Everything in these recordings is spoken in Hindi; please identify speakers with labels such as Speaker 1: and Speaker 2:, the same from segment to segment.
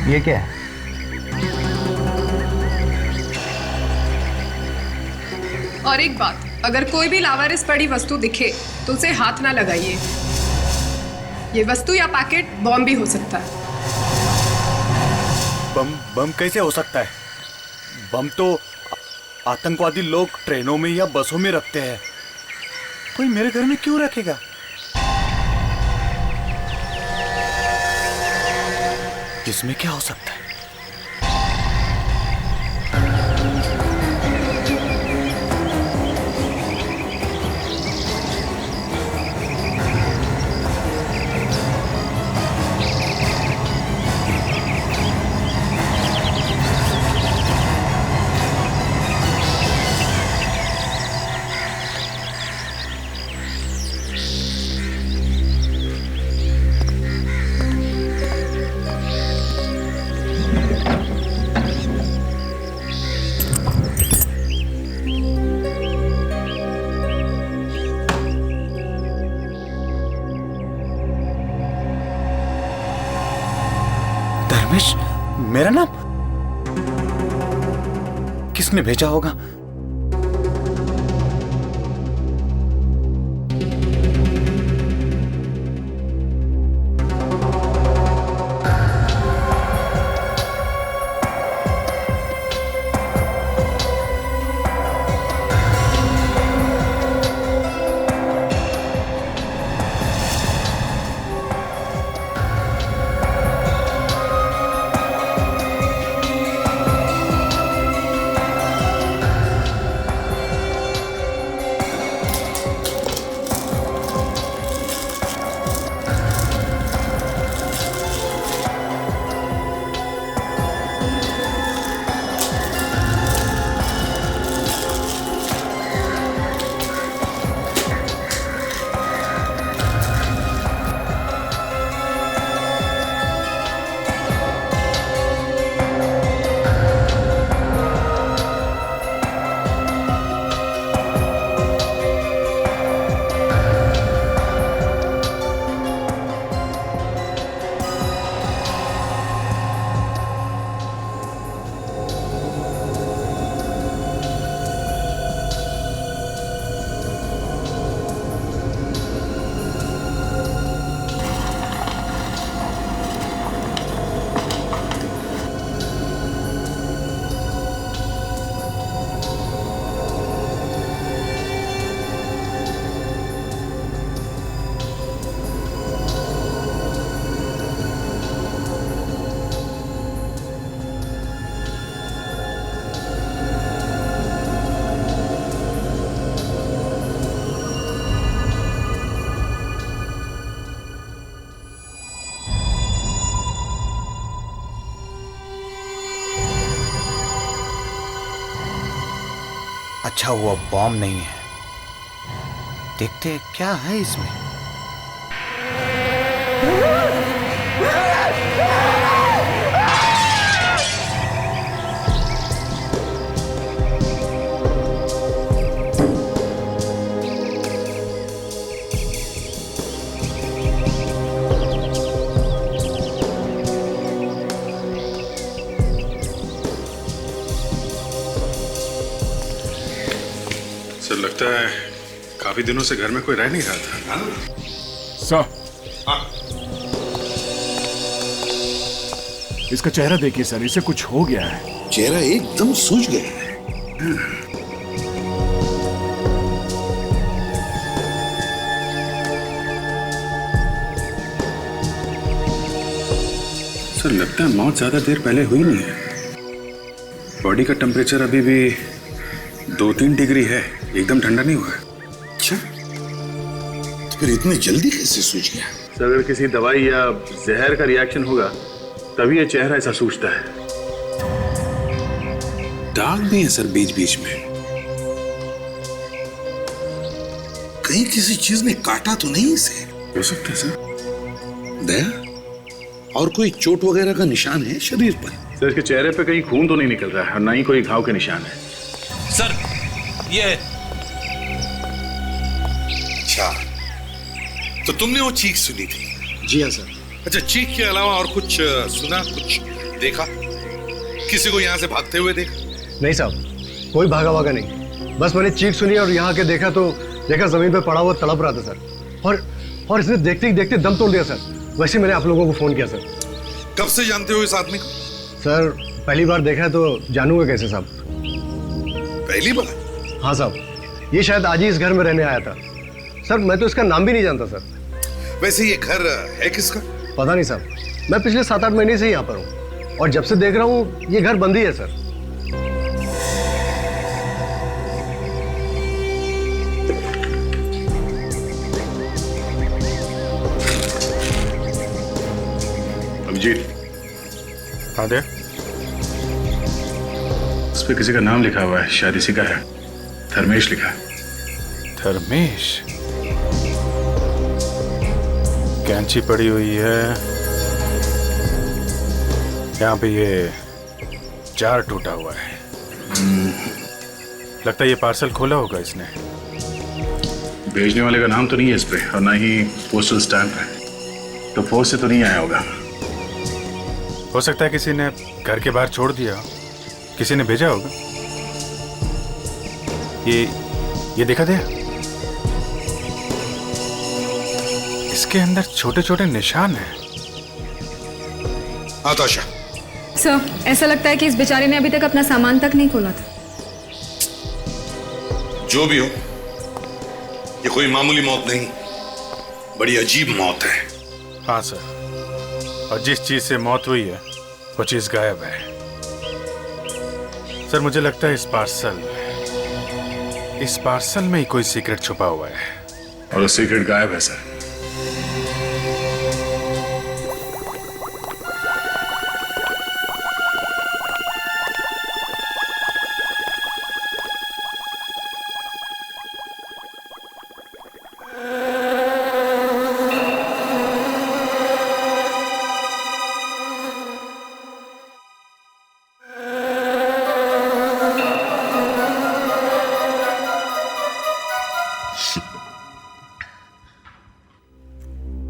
Speaker 1: ये क्या है?
Speaker 2: और एक बात, अगर कोई भी लावारिस पड़ी वस्तु दिखे तो उसे हाथ ना लगाइए। ये वस्तु या पैकेट बॉम्ब भी हो सकता है।
Speaker 3: बम कैसे हो सकता है? बम तो आतंकवादी लोग ट्रेनों में या बसों में रखते हैं। कोई मेरे घर में क्यों रखेगा? इसमें क्या हो सकता है? धर्मेश, मेरा नाम किसने भेजा होगा? अच्छा हुआ बॉम्ब नहीं है। देखते हैं क्या है इसमें।
Speaker 4: सर, लगता है काफी दिनों से घर में कोई रह नहीं रहा था।
Speaker 5: सर, इसका चेहरा देखिए सर, इसे कुछ हो गया है।
Speaker 6: चेहरा एकदम सूज गया है।
Speaker 4: सर, लगता है मौत ज्यादा देर पहले हुई नहीं है। बॉडी का टेम्परेचर अभी भी 2-3 डिग्री है, एकदम ठंडा नहीं हुआ है।
Speaker 6: अच्छा, तो फिर इतनी जल्दी कैसे सूज गया?
Speaker 4: सर, अगर किसी दवाई या जहर का रिएक्शन होगा तभी ये चेहरा ऐसा सूजता है।
Speaker 6: दाग भी है सर बीच बीच में। कहीं किसी चीज ने काटा तो नहीं इसे?
Speaker 4: हो सकता है सर।
Speaker 6: दया, और कोई चोट वगैरह का निशान है शरीर पर?
Speaker 4: सर, इसके चेहरे पे कहीं खून तो नहीं निकल रहा है और ना ही कोई घाव के निशान है।
Speaker 7: सर, ये
Speaker 6: अच्छा, तो तुमने वो चीख सुनी थी?
Speaker 8: जी हाँ सर।
Speaker 6: अच्छा, चीख के अलावा और कुछ सुना? कुछ देखा किसी को यहाँ से भागते हुए देखा?
Speaker 1: नहीं साहब, कोई भागा भागा नहीं। बस मैंने चीख सुनी और यहाँ के देखा तो देखा जमीन पे पड़ा हुआ तड़प रहा था सर। और इसने देखते ही देखते दम तोड़ दिया सर। वैसे मैंने आप लोगों को फोन किया सर।
Speaker 6: कब से जानते हो इस आदमी को?
Speaker 1: सर पहली बार देखा है तो जानूंगा कैसे साहब?
Speaker 6: पहली बार?
Speaker 1: हाँ साहब, ये शायद आज ही इस घर में रहने आया था सर। मैं तो इसका नाम भी नहीं जानता सर।
Speaker 6: वैसे ये घर है किसका?
Speaker 1: पता नहीं साहब, मैं पिछले 7-8 महीने से यहाँ पर हूँ और जब से देख रहा हूँ ये घर बंद ही है सर।
Speaker 4: अभिजीत,
Speaker 3: हाँ दे।
Speaker 4: उस पे किसी का नाम लिखा हुआ है, शायद इसी का है। धर्मेश लिखा है।
Speaker 3: धर्मेश? कैंची पड़ी हुई है यहाँ पे, ये जार टूटा हुआ है। लगता है ये पार्सल खोला होगा इसने।
Speaker 4: भेजने वाले का नाम तो नहीं है इस पे और ना ही पोस्टल स्टैंप है, तो पोस्ट से तो नहीं आया होगा।
Speaker 3: हो सकता है किसी ने घर के बाहर छोड़ दिया, किसी ने भेजा होगा। ये देखा दे, इसके अंदर छोटे छोटे निशान हैं।
Speaker 6: आताशा,
Speaker 8: सर, ऐसा लगता है कि इस बेचारे ने अभी तक अपना सामान तक नहीं खोला था।
Speaker 6: जो भी हो, ये कोई मामूली मौत नहीं, बड़ी अजीब मौत है।
Speaker 3: हाँ सर, और जिस चीज से मौत हुई है वो चीज गायब है। सर मुझे लगता है इस पार्सल में ही कोई सीक्रेट छुपा हुआ है।
Speaker 4: और वो सीक्रेट गायब है सर।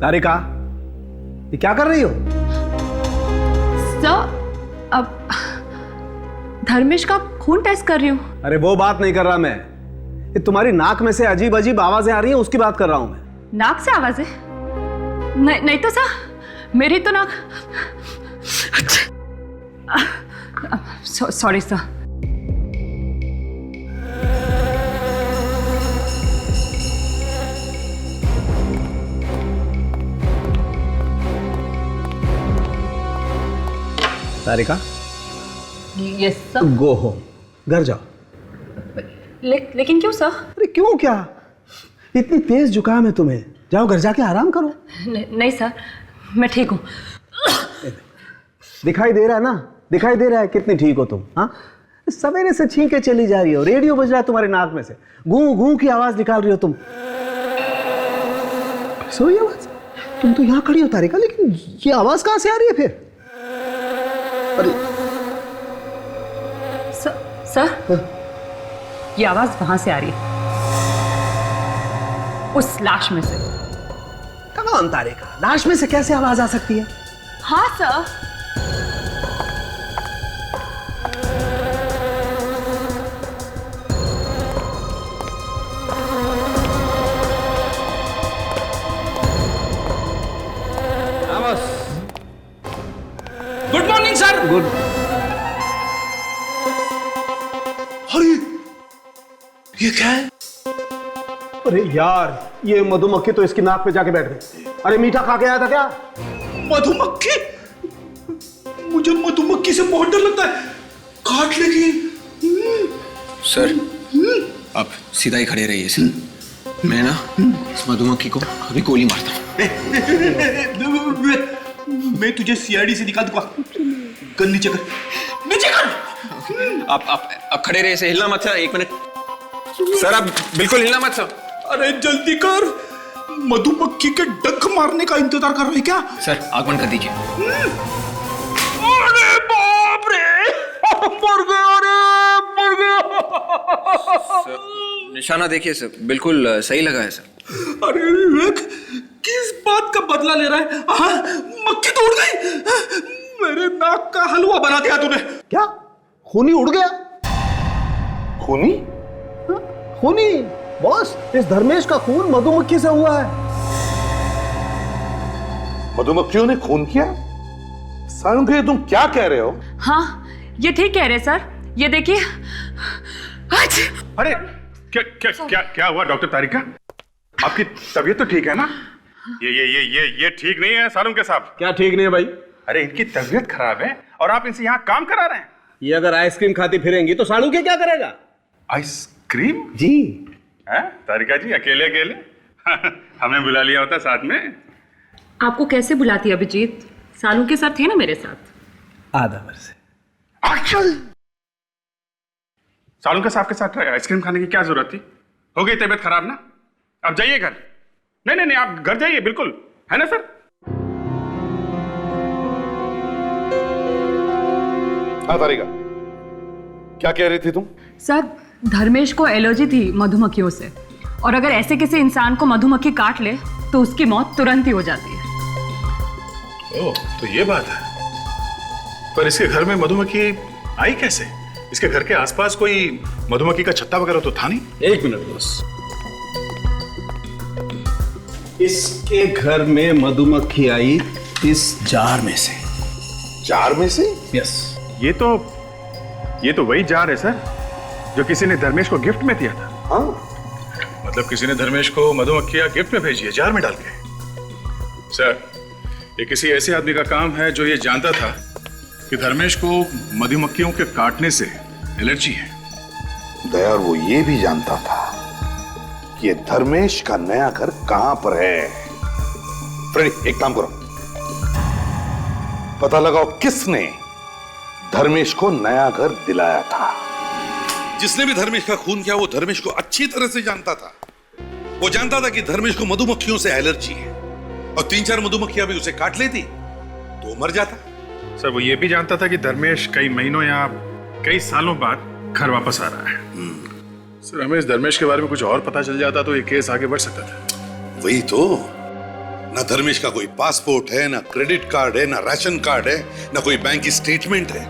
Speaker 1: तारिका, ये क्या कर रही हो?
Speaker 8: सर, अब धर्मेश का खून टेस्ट कर रही हूँ।
Speaker 1: अरे वो बात नहीं कर रहा मैं, ये तुम्हारी नाक में से अजीब अजीब आवाजें आ रही हैं, उसकी बात कर रहा हूं मैं।
Speaker 8: नाक से आवाजें? नहीं तो सर, मेरी तो नाक। Sorry sir.
Speaker 1: Tarika,
Speaker 8: yes sir.
Speaker 1: Go home, घर जाओ।
Speaker 8: लेकिन क्यों सर?
Speaker 1: अरे क्यों क्या? इतनी तेज जुकाम है तुम्हें, जाओ घर जाके आराम करो।
Speaker 8: नहीं सर, मैं ठीक हूँ।
Speaker 1: दिखाई दे रहा है ना, दिखाई दे रहा है कितनी ठीक हो तुम। हाँ, सवेरे से छींके चली जा रही हो, रेडियो बज रहा है तुम्हारी नाक में से, गूं गूं की आवाज निकाल रही हो तुम। सोई आवाज? तुम तो यहाँ खड़ी हो तारिका, लेकिन ये आवाज कहाँ से आ रही है फिर? अरे
Speaker 8: सर, ये आवाज वहां से आ रही है, उस लाश में से।
Speaker 1: कौन तारिका? लाश में से कैसे आवाज आ सकती है?
Speaker 8: हाँ sir.
Speaker 7: Good morning sir.
Speaker 1: Good.
Speaker 6: अरे ये क्या है?
Speaker 1: अरे यार, ये मधुमक्खी तो इसकी नाक पे जाके बैठ गई। अरे मीठा खा के आया था क्या?
Speaker 6: मधुमक्खी? मुझे मधुमक्खी से बहुत डर लगता है, काट लेगी।
Speaker 9: सर, आप सीधा ही खड़े रहिए सर। मैं ना इस मधुमक्खी को अभी गोली मारता हूँ।
Speaker 6: मैं तुझे सीआईडी से निकाल दूंगा। गन नीचे कर, नीचे कर।
Speaker 9: आप खड़े रहिए, से हिलना मत सर। 1 मिनट सर, आप बिल्कुल हिलना मत सर।
Speaker 6: अरे जल्दी कर, मधुमक्खी के डंक मारने का इंतजार कर रहे हैं क्या?
Speaker 9: सर, आग बंद कर दीजिए।
Speaker 6: अरे बाप रे, मर गया रे, मर गया।
Speaker 9: निशाना देखिए सर, बिल्कुल सही लगा है सर।
Speaker 6: अरे विवेक, किस बात का बदला ले रहा है? हाँ, मक्खी तोड़ गई। मेरे नाक का हलवा बना दिया तूने।
Speaker 10: क्या खूनी उड़ गया? खूनी? खूनी बॉस, इस धर्मेश का खून मधुमक्खी से हुआ है।
Speaker 11: मधुमक्खियों ने खून किया? सालुंखे, तुम क्या कह रहे हो?
Speaker 8: हाँ, ये ठीक कह रहे सर। ये देखिए।
Speaker 4: अरे क्या क्या क्या क्या हुआ डॉक्टर तारिका? आपकी तबीयत तो ठीक है ना? ये ठीक नहीं है सालुंखे साहब।
Speaker 10: क्या ठीक नहीं है भाई?
Speaker 4: अरे इनकी तबीयत खराब है और आप इनसे यहाँ काम करा रहे हैं।
Speaker 10: ये अगर आइसक्रीम खाती फिरेंगी तो सालुंखे क्या करेगा?
Speaker 4: आइसक्रीम?
Speaker 10: जी।
Speaker 4: हैं तारिका जी, अकेले अकेले हमें बुला लिया होता साथ में।
Speaker 8: आपको कैसे बुलाती अभिजीत? सालुंखे सर थे ना मेरे साथ।
Speaker 10: आधा वर्ष।
Speaker 4: सालुंखे साहब के साथ आइसक्रीम खाने की क्या जरूरत थी? हो गई तबीयत खराब ना? अब जाइए घर। नहीं, आप घर जाइए, बिल्कुल, है ना सर?
Speaker 11: हाँ तारिका, क्या कह रही थी तुम?
Speaker 8: सर, धर्मेश को एलर्जी थी मधुमक्खियों से, और अगर ऐसे किसी इंसान को मधुमक्खी काट ले तो उसकी मौत तुरंत ही हो जाती है।
Speaker 4: ओह, तो ये बात है। पर इसके घर में मधुमक्खी आई कैसे? इसके घर के आसपास कोई मधुमक्खी का छत्ता वगैरह तो था नहीं?
Speaker 10: एक मिनट बस। इसके घर में मधुमक्खी आई इस जार में से।
Speaker 11: जार में से?
Speaker 10: यस।
Speaker 4: ये तो वही जार है सर जो किसी ने धर्मेश को गिफ्ट में दिया था।
Speaker 11: हाँ,
Speaker 4: मतलब किसी ने धर्मेश को मधुमक्खियां गिफ्ट में भेजी है जार में डाल के। सर, ये किसी ऐसे आदमी का काम है जो ये जानता था कि धर्मेश को मधुमक्खियों के काटने से एलर्जी है।
Speaker 11: दया, वो ये भी जानता था कि ये धर्मेश का नया घर कहां पर है। फ्रेडी, एक काम करो, पता लगाओ किसने धर्मेश को नया घर दिलाया था।
Speaker 12: जिसने भी धर्मेश का खून किया वो धर्मेश को अच्छी तरह से जानता था। वो जानता था कि धर्मेश को मधुमक्खियों से एलर्जी है और 3-4 मधुमक्खियां भी उसे काट लेती तो मर जाता।
Speaker 4: सर, वो ये भी जानता था कि धर्मेश कई महीनों या कई सालों बाद घर वापस आ रहा है। सर, हमें इस धर्मेश के बारे में कुछ और पता चल जाता तो ये केस आगे बढ़ सकता था।
Speaker 12: वही तो, ना धर्मेश का कोई पासपोर्ट है, ना क्रेडिट कार्ड है, ना राशन कार्ड है, ना कोई बैंक की स्टेटमेंट है।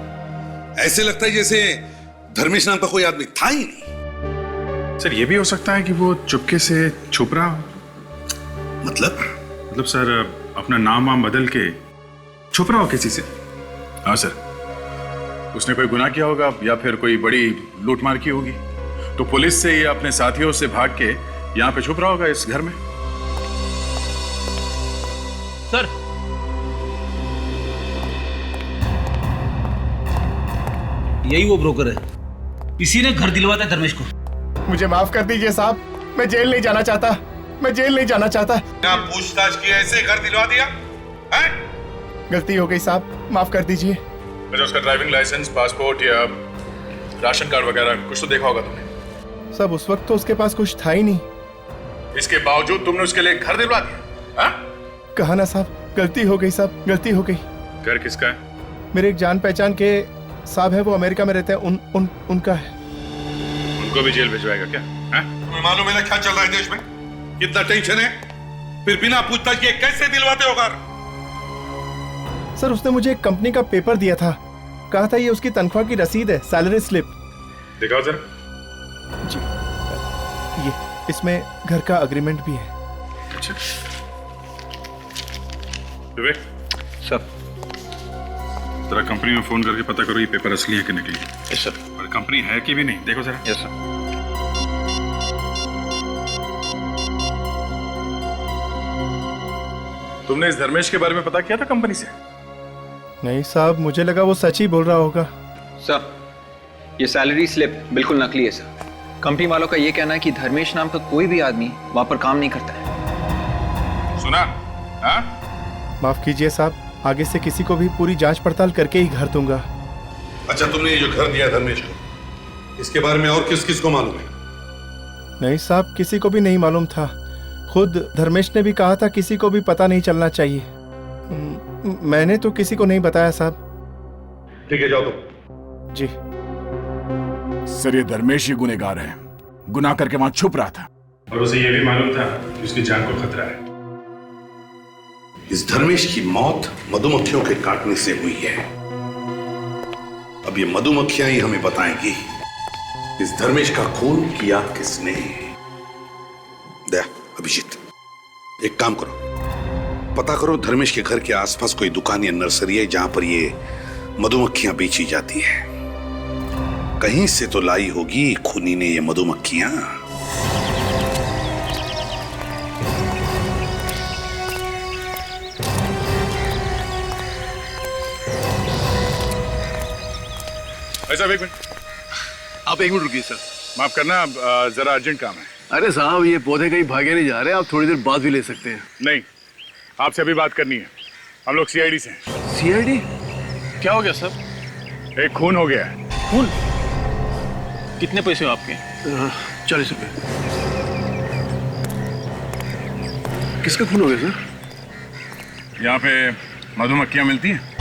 Speaker 12: ऐसे लगता है जैसे धर्मेश नाम का कोई आदमी था ही नहीं।
Speaker 4: सर, ये भी हो सकता है कि वो चुपके से छुप रहा हो।
Speaker 12: मतलब
Speaker 4: सर, अपना नाम वाम बदल के छुप रहा हो किसी से। हाँ सर, उसने कोई गुनाह किया होगा या फिर कोई बड़ी लूटमार की होगी, तो पुलिस से या अपने साथियों से भाग के यहाँ पे छुप रहा होगा इस घर में।
Speaker 7: सर, यही वो ब्रोकर है, इसी ने घर दिलवाता है धर्मेश को।
Speaker 5: मुझे माफ कर दीजिए साहब, मैं जेल नहीं जाना चाहता। मैं जेल नहीं जाना चाहता।
Speaker 12: क्या पूछताछ की ऐसे घर दिलवा दिया है?
Speaker 5: गलती हो गई साहब, माफ कर दीजिए।
Speaker 4: अच्छा, उसका ड्राइविंग लाइसेंस, पासपोर्ट या राशन कार्ड वगैरह कुछ तो देखा होगा तुमने?
Speaker 5: सब उस वक्त तो उसके पास कुछ था ही नहीं।
Speaker 4: इसके बावजूद तुमने उसके लिए घर दिलवा दिया? हाँ?
Speaker 5: कहा ना साहब, गलती हो गई साहब, गलती हो गई।
Speaker 4: घर किसका है?
Speaker 5: मेरे एक जान पहचान के साहब है, वो अमेरिका में रहते हैं, उनका है।
Speaker 4: उनको भी जेल भिजवाएगा क्या?
Speaker 12: तुम्हें मालूम है ना क्या चल रहा है देश में? कितना टेंशन है, फिर बिना पूछताछ किए कैसे दिलवाते हो घर?
Speaker 5: सर, उसने मुझे एक कंपनी का पेपर दिया था, कहा था ये उसकी तनख्वाह की रसीद है, सैलरी स्लिप।
Speaker 4: दिखाओ जरा।
Speaker 5: जी, ये इसमें घर का एग्रीमेंट भी है।
Speaker 4: अच्छा विवेक,
Speaker 9: सर,
Speaker 4: जरा कंपनी में फोन करके पता करो ये पेपर असली है कि नकली।
Speaker 9: Yes sir.
Speaker 4: और कंपनी है कि भी नहीं, देखो जरा।
Speaker 9: Yes sir.
Speaker 4: तुमने इस धर्मेश के बारे में पता किया था कंपनी से?
Speaker 5: नहीं साहब, मुझे लगा वो सच ही बोल रहा होगा।
Speaker 9: सर, ये सैलरी स्लिप बिल्कुल नकली है सर। कंपनी वालों का ये कहना है कि धर्मेश नाम का कोई भी आदमी वहां पर काम नहीं करता है।
Speaker 4: सुना? हाँ?
Speaker 5: माफ कीजिए साहब, आगे से किसी को भी पूरी जांच पड़ताल करके ही घर दूंगा।
Speaker 12: अच्छा, तुमने ये जो घर दिया धर्मेश को, इसके बारे में और किस किस को मालूम है?
Speaker 5: नहीं साहब, किसी को भी नहीं मालूम था। खुद धर्मेश ने भी कहा था किसी को भी पता नहीं चलना चाहिए। मैंने तो किसी को नहीं बताया साहब।
Speaker 12: ठीक है, जाओ तुम।
Speaker 5: जी सर, ये धर्मेश ही गुनहगार है, गुनाह करके वहां छुप रहा था।
Speaker 4: और उसे ये भी मालूम था कि उसकी जान को खतरा है।
Speaker 12: इस धर्मेश की मौत मधुमक्खियों के काटने से हुई है। अब ये मधुमक्खियां ही हमें बताएंगी इस धर्मेश का खून किया किसने। दया, अभिजीत, एक काम करो, पता करो धर्मेश के घर के आसपास कोई दुकान या नर्सरी है जहां पर ये मधुमक्खियां बेची जाती है। कहीं से तो लाई होगी खूनी ने ये मधुमक्खियां।
Speaker 4: भाई साहब एक मिनट,
Speaker 1: आप एक मिनट रुकिए सर।
Speaker 4: माफ करना, जरा अर्जेंट काम है।
Speaker 1: अरे साहब, ये पौधे कहीं भागे नहीं जा रहे, आप थोड़ी देर बाद भी ले सकते हैं।
Speaker 4: नहीं, आपसे अभी बात करनी है। हम लोग सीआईडी से हैं।
Speaker 1: सीआईडी?
Speaker 3: क्या हो गया सर?
Speaker 4: एक खून हो गया है।
Speaker 3: खून? कितने पैसे हो आपके?
Speaker 1: 40 रुपए। किसका खून हो गया सर?
Speaker 4: यहाँ पे मधुमक्खियां मिलती हैं।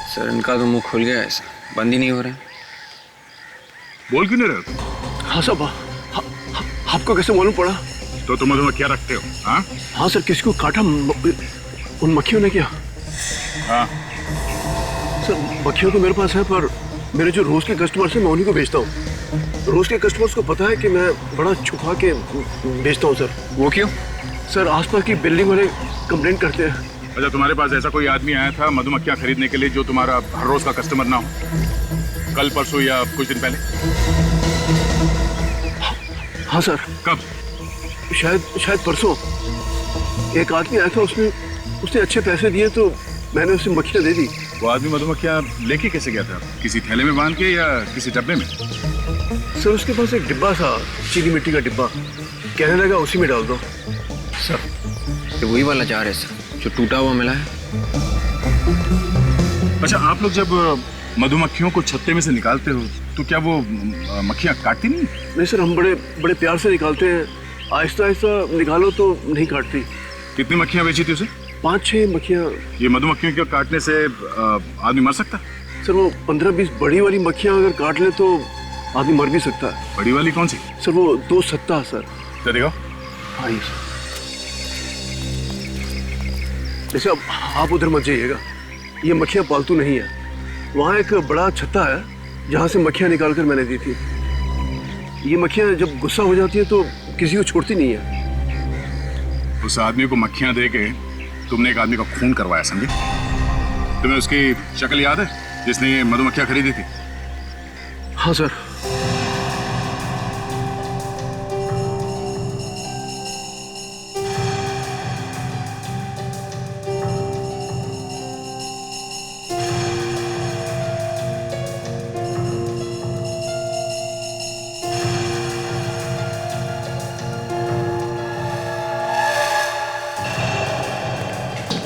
Speaker 9: सर इनका तो मुंह खुल गया है, बंद ही नहीं हो रहा है।
Speaker 4: बोल क्यों नहीं रहे हो?
Speaker 1: हाँ साहब, आपको कैसे मालूम पड़ा?
Speaker 4: तो तुम मधुमक्खियां रखते हो? हाँ
Speaker 1: हाँ सर, किसको काटा उन मक्खियों ने? क्या?
Speaker 4: हाँ
Speaker 1: सर, मक्खियों तो मेरे पास है, पर मेरे जो रोज के कस्टमर्स हैं मैं उन्हीं को बेचता हूँ। रोज के कस्टमर्स को पता है कि मैं बड़ा छुपा के बेचता हूँ सर।
Speaker 9: वो क्यों?
Speaker 1: सर, आसपास की बिल्डिंग वाले कंप्लेंट करते हैं।
Speaker 4: अच्छा, तुम्हारे पास ऐसा कोई आदमी आया था मधुमक्खियां खरीदने के लिए जो तुम्हारा हर रोज का कस्टमर ना हो? कल, परसों या कुछ दिन पहले?
Speaker 1: हाँ सर।
Speaker 4: कब?
Speaker 1: शायद परसों एक आदमी आया था, उसने अच्छे पैसे दिए तो मैंने उसे मक्खियां दे दी।
Speaker 4: वो आदमी मधुमक्खियां लेके कैसे गया था? किसी थैले में बांध के या किसी डब्बे में?
Speaker 1: सर, उसके पास एक डिब्बा था, चीनी मिट्टी का डिब्बा। कहने लगा उसी में डाल दो।
Speaker 9: सर ये वही वाला जार है सर जो टूटा हुआ मिला है।
Speaker 4: अच्छा, आप लोग जब मधुमक्खियों को छत्ते में से निकालते हो तो क्या वो मक्खियां काटती नहीं?
Speaker 1: नहीं सर, हम बड़े प्यार से निकालते हैं। आहिस्ता आहिस्ता निकालो तो नहीं काटती।
Speaker 4: कितनी मक्खियां बेची थी उसे?
Speaker 1: 5-6 मक्खियां।
Speaker 4: ये मधुमक्खियों के काटने से आदमी मर सकता?
Speaker 1: सर, वो 15-20 बड़ी वाली मक्खियां अगर काट ले तो आदमी मर भी सकता है।
Speaker 4: बड़ी वाली कौन सी?
Speaker 1: सर, वो 2 सत्ता सर।
Speaker 4: तो देखो।
Speaker 1: हाँ जी सर। जैसे अब आप उधर मत जाइएगा, ये मक्खियां पालतू नहीं है। वहाँ एक बड़ा छत्ता है जहाँ से मक्खियां निकाल कर मैंने दी थी। ये मक्खियां जब गुस्सा हो जाती है तो किसी को छोड़ती नहीं है।
Speaker 4: उस आदमी को मक्खियां दे के तुमने एक आदमी का खून करवाया, समझे? तुम्हें उसकी शक्ल याद है जिसने ये मधुमक्खियां खरीदी थी?
Speaker 1: हाँ सर।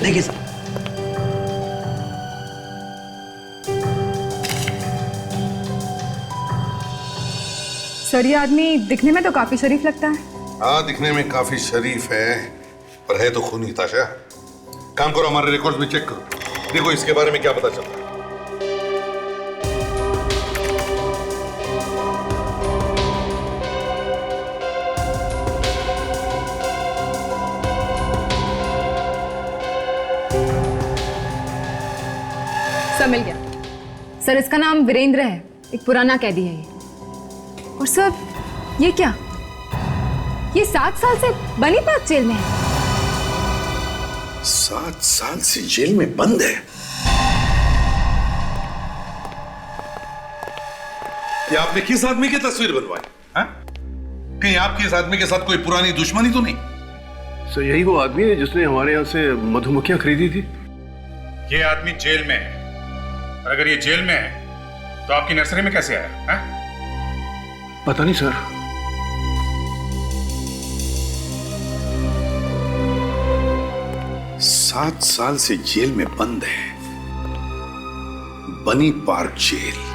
Speaker 10: देखिए सर,
Speaker 2: सर, ये आदमी दिखने में तो काफी शरीफ लगता है।
Speaker 12: हाँ, दिखने में काफी शरीफ है, पर है तो खूनी। ताशा, काम करो, हमारे रिकॉर्ड्स में चेक करो, देखो इसके बारे में क्या पता चलता है।
Speaker 2: सर, मिल गया। सर, इसका नाम वीरेंद्र है, एक पुराना कैदी है ये। और सर, ये क्या? ये 7 साल से बनीपाद जेल में है।
Speaker 12: 7 साल से जेल में बंद है? ये आपने किस आदमी की तस्वीर बनवाई? हाँ? कहीं आपकी इस आदमी के साथ कोई पुरानी दुश्मनी तो नहीं?
Speaker 1: सर, यही वो आदमी है जिसने हमारे यहाँ से मधुमक्खियां खरीदी थी।
Speaker 4: ये आदमी जेल में है, और अगर ये जेल में है तो आपकी नर्सरी में कैसे आया? हाँ?
Speaker 1: पता नहीं सर।
Speaker 12: सात साल से जेल में बंद है, बनी पार्क जेल।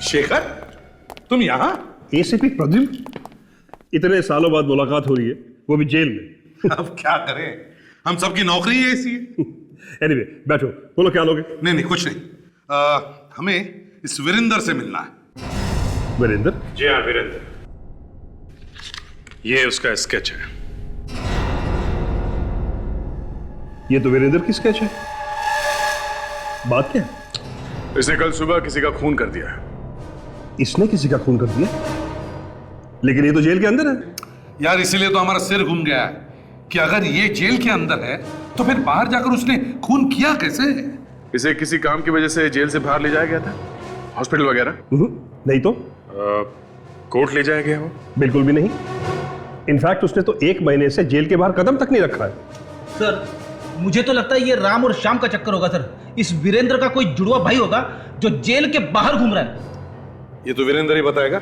Speaker 12: शेखर, तुम यहां?
Speaker 10: एसीपी प्रद्युम्न,
Speaker 6: इतने सालों बाद मुलाकात हो रही है, वो भी जेल में।
Speaker 12: अब क्या करें, हम सबकी नौकरी है ऐसी है।
Speaker 6: एनीवे, बैठो, बोलो क्या लोगे?
Speaker 12: नहीं नहीं, कुछ नहीं। हमें इस वीरेंद्र से मिलना है।
Speaker 6: वीरेंद्र?
Speaker 4: जी हाँ, वीरेंद्र। ये उसका स्केच है।
Speaker 6: ये तो वीरेंद्र की स्केच है। बात क्या है?
Speaker 4: इसने कल सुबह किसी का खून कर दिया है।
Speaker 6: इसने किसी का खून कर दिया? लेकिन ये तो जेल के अंदर है।
Speaker 12: यार इसीलिए तो हमारा सिर घूम गया है कि अगर ये जेल के अंदर है तो फिर बाहर जाकर उसने खून किया कैसे?
Speaker 4: इसे किसी काम की वजह से जेल से बाहर ले जाया गया था, हॉस्पिटल वगैरह?
Speaker 6: नहीं तो
Speaker 4: कोर्ट ले जाया गया हो?
Speaker 6: बिल्कुल भी नहीं। इनफैक्ट उसने तो 1 महीने से जेल के बाहर कदम तक नहीं रखा है।
Speaker 7: सर, मुझे तो लगता है ये राम और श्याम का चक्कर होगा सर। इस वीरेंद्र का कोई जुड़वा भाई होगा जो जेल के बाहर घूम रहा है।
Speaker 12: ये तो वीरेंद्र ही बताएगा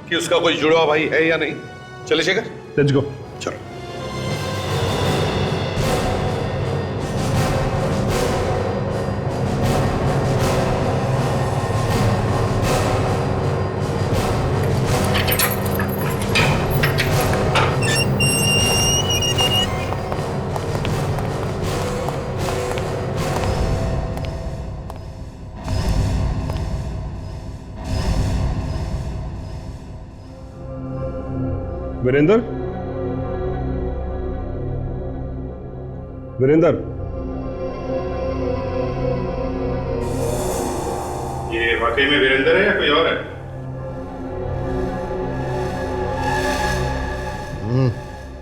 Speaker 12: कि उसका कोई जुड़वा भाई है या नहीं। चले शेखर,
Speaker 6: लेट्स गो।
Speaker 12: चलो।
Speaker 6: वीरेंद्र? वीरेंद्र?
Speaker 4: ये वाकई में वीरेंद्र है या कोई और है?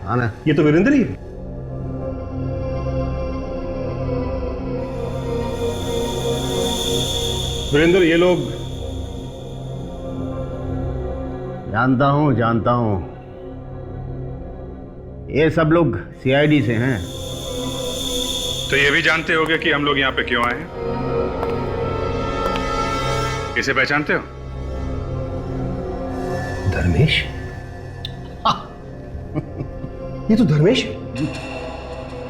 Speaker 10: आना।
Speaker 6: ये तो वीरेंद्र ही है। वीरेंद्र, ये लोग?
Speaker 10: जानता हूं। ये सब लोग सीआईडी से हैं।
Speaker 4: तो ये भी जानते होगे कि हम लोग यहाँ पे क्यों आए हैं? इसे पहचानते हो?
Speaker 6: धर्मेश? ये तो धर्मेश है।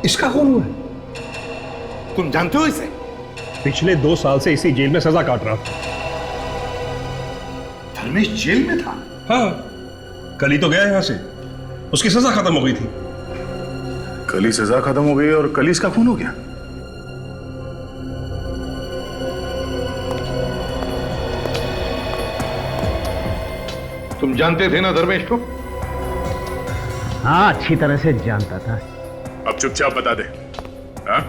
Speaker 6: इसका खून हुआ है।
Speaker 12: तुम जानते हो इसे?
Speaker 6: पिछले 2 साल से इसी जेल में सजा काट रहा था।
Speaker 12: धर्मेश जेल में था?
Speaker 6: हाँ, कल ही तो गया यहां से। उसकी सजा खत्म हो गई थी।
Speaker 4: कल ही सजा खत्म हो गई और कल ही इसका खून हो गया?
Speaker 12: तुम जानते थे ना धर्मेश को?
Speaker 10: हाँ, अच्छी तरह से जानता था।
Speaker 4: अब चुपचाप बता दे। हाँ?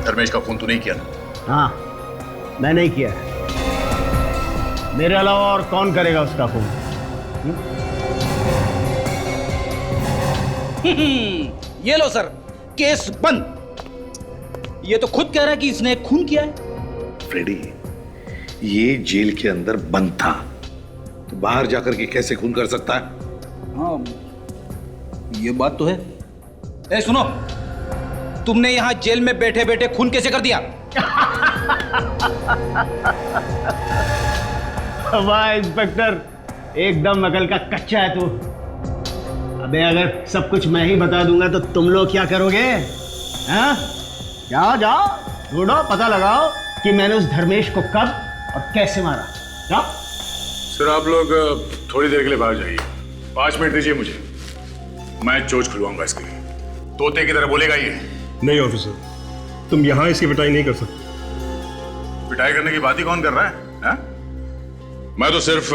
Speaker 4: धर्मेश का खून तू नहीं किया ना?
Speaker 10: हाँ, मैं नहीं किया। मेरे अलावा और कौन करेगा उसका खून?
Speaker 7: ये लो सर, केस बंद। ये तो खुद कह रहा है कि इसने खून किया है।
Speaker 12: फ्रेडी, ये जेल के अंदर बंद था, तो बाहर जाकर के कैसे खून कर सकता है?
Speaker 7: हाँ, ये बात तो है। ए सुनो, तुमने यहां जेल में बैठे बैठे खून कैसे कर दिया?
Speaker 10: वाह इंस्पेक्टर, एकदम अकल का कच्चा है तू। अबे अगर सब कुछ मैं ही बता दूंगा तो तुम लोग क्या करोगे? हाँ? जाओ ढूंढो, पता लगाओ कि मैंने उस धर्मेश को कब और कैसे मारा। जाओ।
Speaker 4: सर, आप लोग थोड़ी देर के लिए बाहर जाइए। 5 मिनट दीजिए मुझे, मैं चोच खुलवाऊंगा इसके लिए। तोते की तरह बोलेगा ये।
Speaker 6: नहीं ऑफिसर, तुम यहां इसकी पिटाई नहीं कर सकते।
Speaker 4: पिटाई करने की बात ही कौन कर रहा है? हा? मैं तो सिर्फ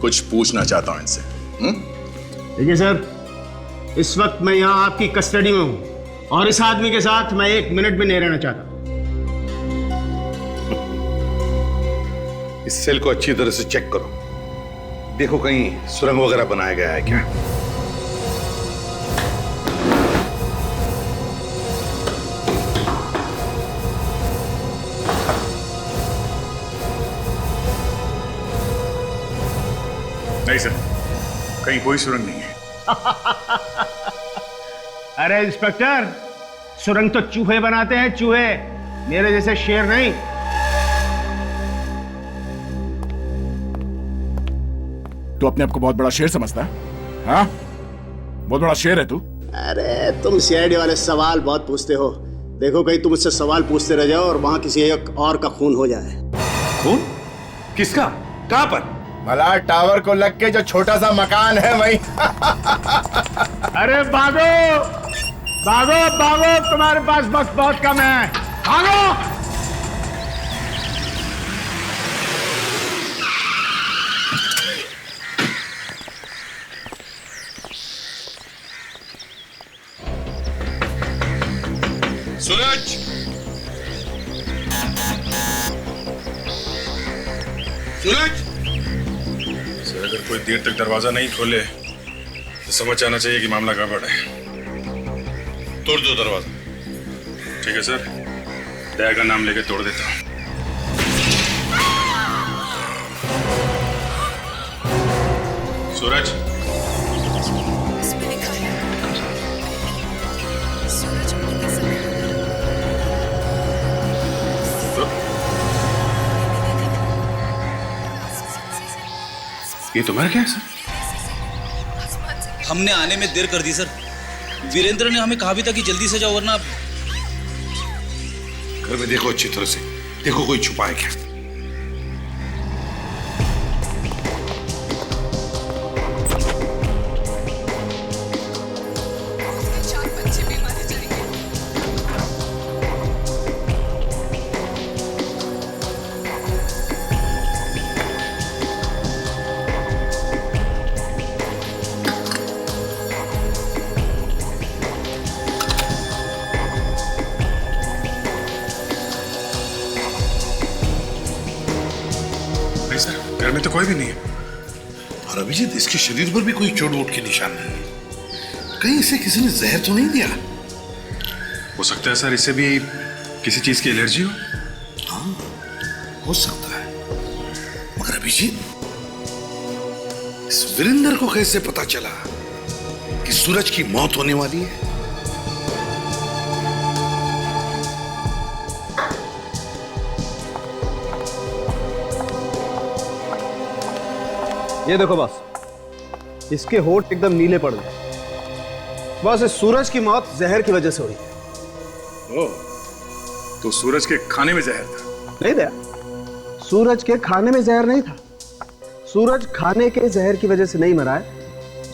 Speaker 4: कुछ पूछना चाहता हूं इनसे।
Speaker 10: देखिए सर, इस वक्त मैं यहाँ आपकी कस्टडी में हूँ और इस आदमी के साथ मैं 1 मिनट भी नहीं रहना चाहता।
Speaker 12: इस सेल को अच्छी तरह से चेक करो, देखो कहीं सुरंग वगैरह बनाया गया है क्या।
Speaker 4: नहीं सर, कहीं कोई सुरंग नहीं है।
Speaker 10: अरे इंस्पेक्टर, सुरंग तो चूहे बनाते हैं, चूहे, मेरे जैसे शेर नहीं।
Speaker 13: तू अपने आप को बहुत बड़ा शेर समझता है? हाँ, बहुत बड़ा शेर है तू।
Speaker 10: अरे तुम सीआईडी वाले सवाल बहुत पूछते हो। देखो कहीं तुम मुझसे सवाल पूछते रह जाओ और वहां किसी एक और का खून हो जाए।
Speaker 12: खून? किसका? कहां पर?
Speaker 5: मलाड टावर को लग के जो छोटा सा मकान है वही।
Speaker 10: अरे भागो भागो भागो, तुम्हारे पास वक्त बहुत कम है, भागो।
Speaker 12: सूरज, सूरज।
Speaker 4: सर अगर कोई देर तक दरवाजा नहीं खोले तो समझ आना चाहिए कि मामला गड़बड़ है।
Speaker 12: तोड़ दो दरवाजा।
Speaker 4: ठीक है सर, दया का नाम लेके तोड़ देता हूँ। सूरज, ये तुम्हारा क्या है सर?
Speaker 7: हमने आने में देर कर दी सर। वीरेंद्र ने हमें कहा भी था कि जल्दी से जाओ वरना।
Speaker 12: घर में देखो अच्छी तरह से, देखो कोई छुपा है क्या।
Speaker 4: घर में तो कोई भी नहीं है।
Speaker 12: और अभिजीत, इसके शरीर पर भी कोई चोट वोट के निशान नहीं है। कहीं इसे किसी ने जहर तो नहीं दिया?
Speaker 4: हो सकता है सर इसे भी किसी चीज की एलर्जी हो।
Speaker 12: हाँ, हो सकता है। मगर अभिजीत, इस वीरेंद्र को कैसे पता चला कि सूरज की मौत होने वाली है?
Speaker 10: ये देखो बस, इसके होठ एकदम नीले पड़ गए। बस इस सूरज की मौत जहर की वजह से हुई है।
Speaker 4: ओह, तो सूरज के खाने में जहर था?
Speaker 10: नहीं दया, सूरज के खाने में जहर नहीं था। सूरज खाने के जहर की वजह से नहीं मरा है,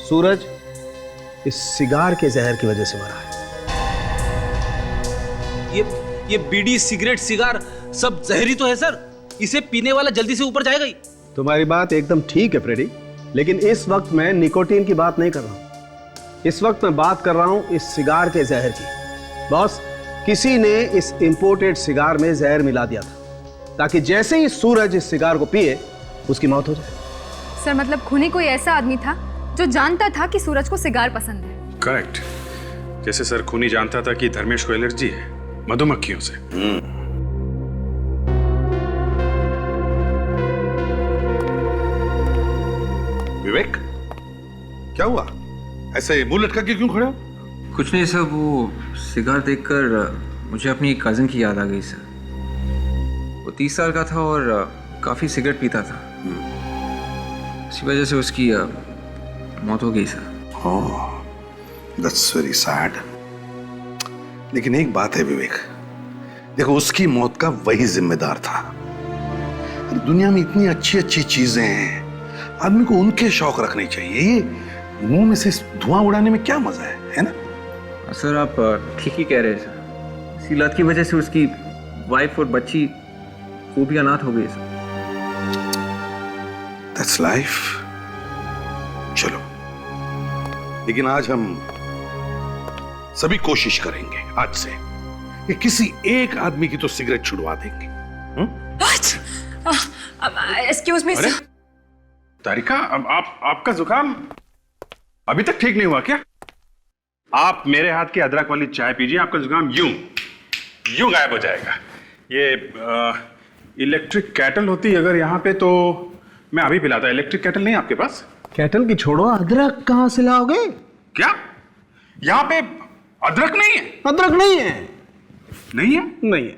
Speaker 10: सूरज इस सिगार के जहर की वजह से मरा है।
Speaker 7: ये बीड़ी, सिगरेट, सिगार सब जहरी तो है सर। इसे पीने वाला जल्दी से ऊपर जाएगा ही।
Speaker 10: तुम्हारी बात एकदम ठीक है फ्रेडी, लेकिन इस वक्त मैं निकोटीन की बात नहीं कर रहा हूं। इस वक्त मैं बात कर रहा हूं इस सिगार के जहर की। बॉस, किसी ने इस इंपोर्टेड सिगार में जहर मिला दिया था ताकि जैसे ही सूरज इस सिगार को पिए उसकी मौत हो जाए।
Speaker 2: सर मतलब खूनी कोई ऐसा आदमी था जो जानता था कि सूरज को सिगार पसंद है।
Speaker 4: करेक्ट। जैसे सर खूनी जानता था कि धर्मेश को एलर्जी है मधुमक्खियों से।
Speaker 12: विवेक, क्या हुआ? ऐसे मुंह लटका के क्यों खड़े हो?
Speaker 9: कुछ नहीं सर, वो सिगार देखकर मुझे अपनी कजिन की याद आ गई सर। वो 30 साल का था और काफी सिगरेट पीता था। इसी वजह से उसकी मौत हो गई sir.
Speaker 12: Oh, that's very sad. लेकिन एक बात है विवेक, देखो उसकी मौत का वही जिम्मेदार था। दुनिया में इतनी अच्छी अच्छी चीजें हैं, आदमी को उनके शौक रखने चाहिए। ये मुंह में से धुआं उड़ाने में क्या मजा है ना?
Speaker 9: सर आप ठीक ही कह रहे हैं सर। इसी लत की वजह से उसकी वाइफ और बच्ची वो भी अनाथ हो गई सर।
Speaker 12: That's life. चलो, लेकिन आज हम सभी कोशिश करेंगे आज से कि किसी एक आदमी की तो सिगरेट छुड़वा देंगे।
Speaker 8: Excuse me sir.
Speaker 4: तारिका, अब आपका जुकाम अभी तक ठीक नहीं हुआ क्या? आप मेरे हाथ की अदरक वाली चाय पीजिए, आपका जुकाम यूं गायब हो जाएगा। ये इलेक्ट्रिक कैटल होती अगर यहाँ पे तो मैं अभी पिलाता। इलेक्ट्रिक कैटल नहीं आपके पास?
Speaker 10: कैटल की छोड़ो, अदरक कहाँ से लाओगे?
Speaker 4: क्या यहाँ पे अदरक नहीं है?
Speaker 10: अदरक नहीं है।
Speaker 4: नहीं है?
Speaker 10: नहीं है।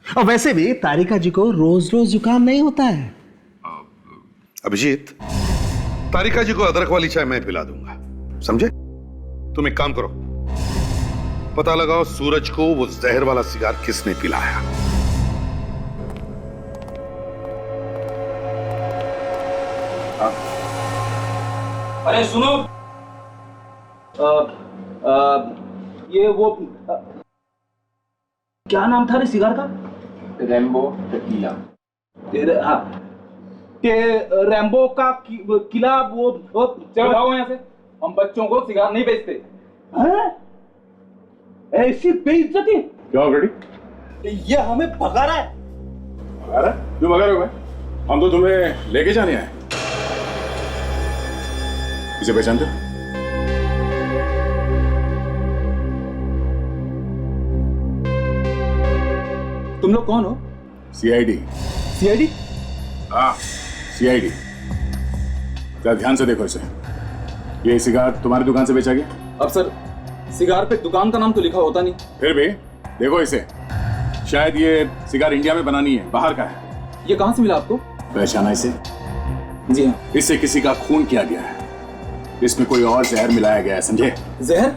Speaker 10: और वैसे भी तारिका जी को रोज रोज जुकाम नहीं होता है।
Speaker 12: अभिजीत, तारिका जी को अदरक वाली चाय मैं पिला दूंगा, समझे? तुम एक काम करो, पता लगाओ सूरज को वो जहर वाला सिगार किसने पिलाया।
Speaker 7: सुनो, ये वो क्या नाम था रे सिगार का?
Speaker 9: Rainbow tequila.
Speaker 7: हाँ, ते रैम्बो का किला वो
Speaker 9: चलो भागो यहाँ से, हम बच्चों को सिगार नहीं बेचते।
Speaker 7: हैं? ऐसी बेइज्जती?
Speaker 13: क्या गड़ी?
Speaker 7: ये हमें भगा रहा है।
Speaker 13: भगा रहा है? क्यों भगा रहे हो भाई? हम तो तुम्हें लेके जाने आए। इसे पहचानते हो?
Speaker 9: तुम लोग कौन हो?
Speaker 13: सीआईडी।
Speaker 7: सीआईडी?
Speaker 13: हाँ, सीआईडी। जरा ध्यान से देखो इसे। ये सिगार तुम्हारी दुकान से बेचा गया?
Speaker 9: अब सर, सिगार पे दुकान का नाम तो लिखा होता नहीं।
Speaker 13: फिर भी देखो इसे, शायद ये सिगार इंडिया में बनानी है, बाहर का है।
Speaker 9: ये कहाँ से मिला आपको?
Speaker 13: पहचाना इसे?
Speaker 9: जी हाँ।
Speaker 13: इससे किसी का खून किया गया है, इसमें कोई और जहर मिलाया गया है, समझे?
Speaker 9: जहर?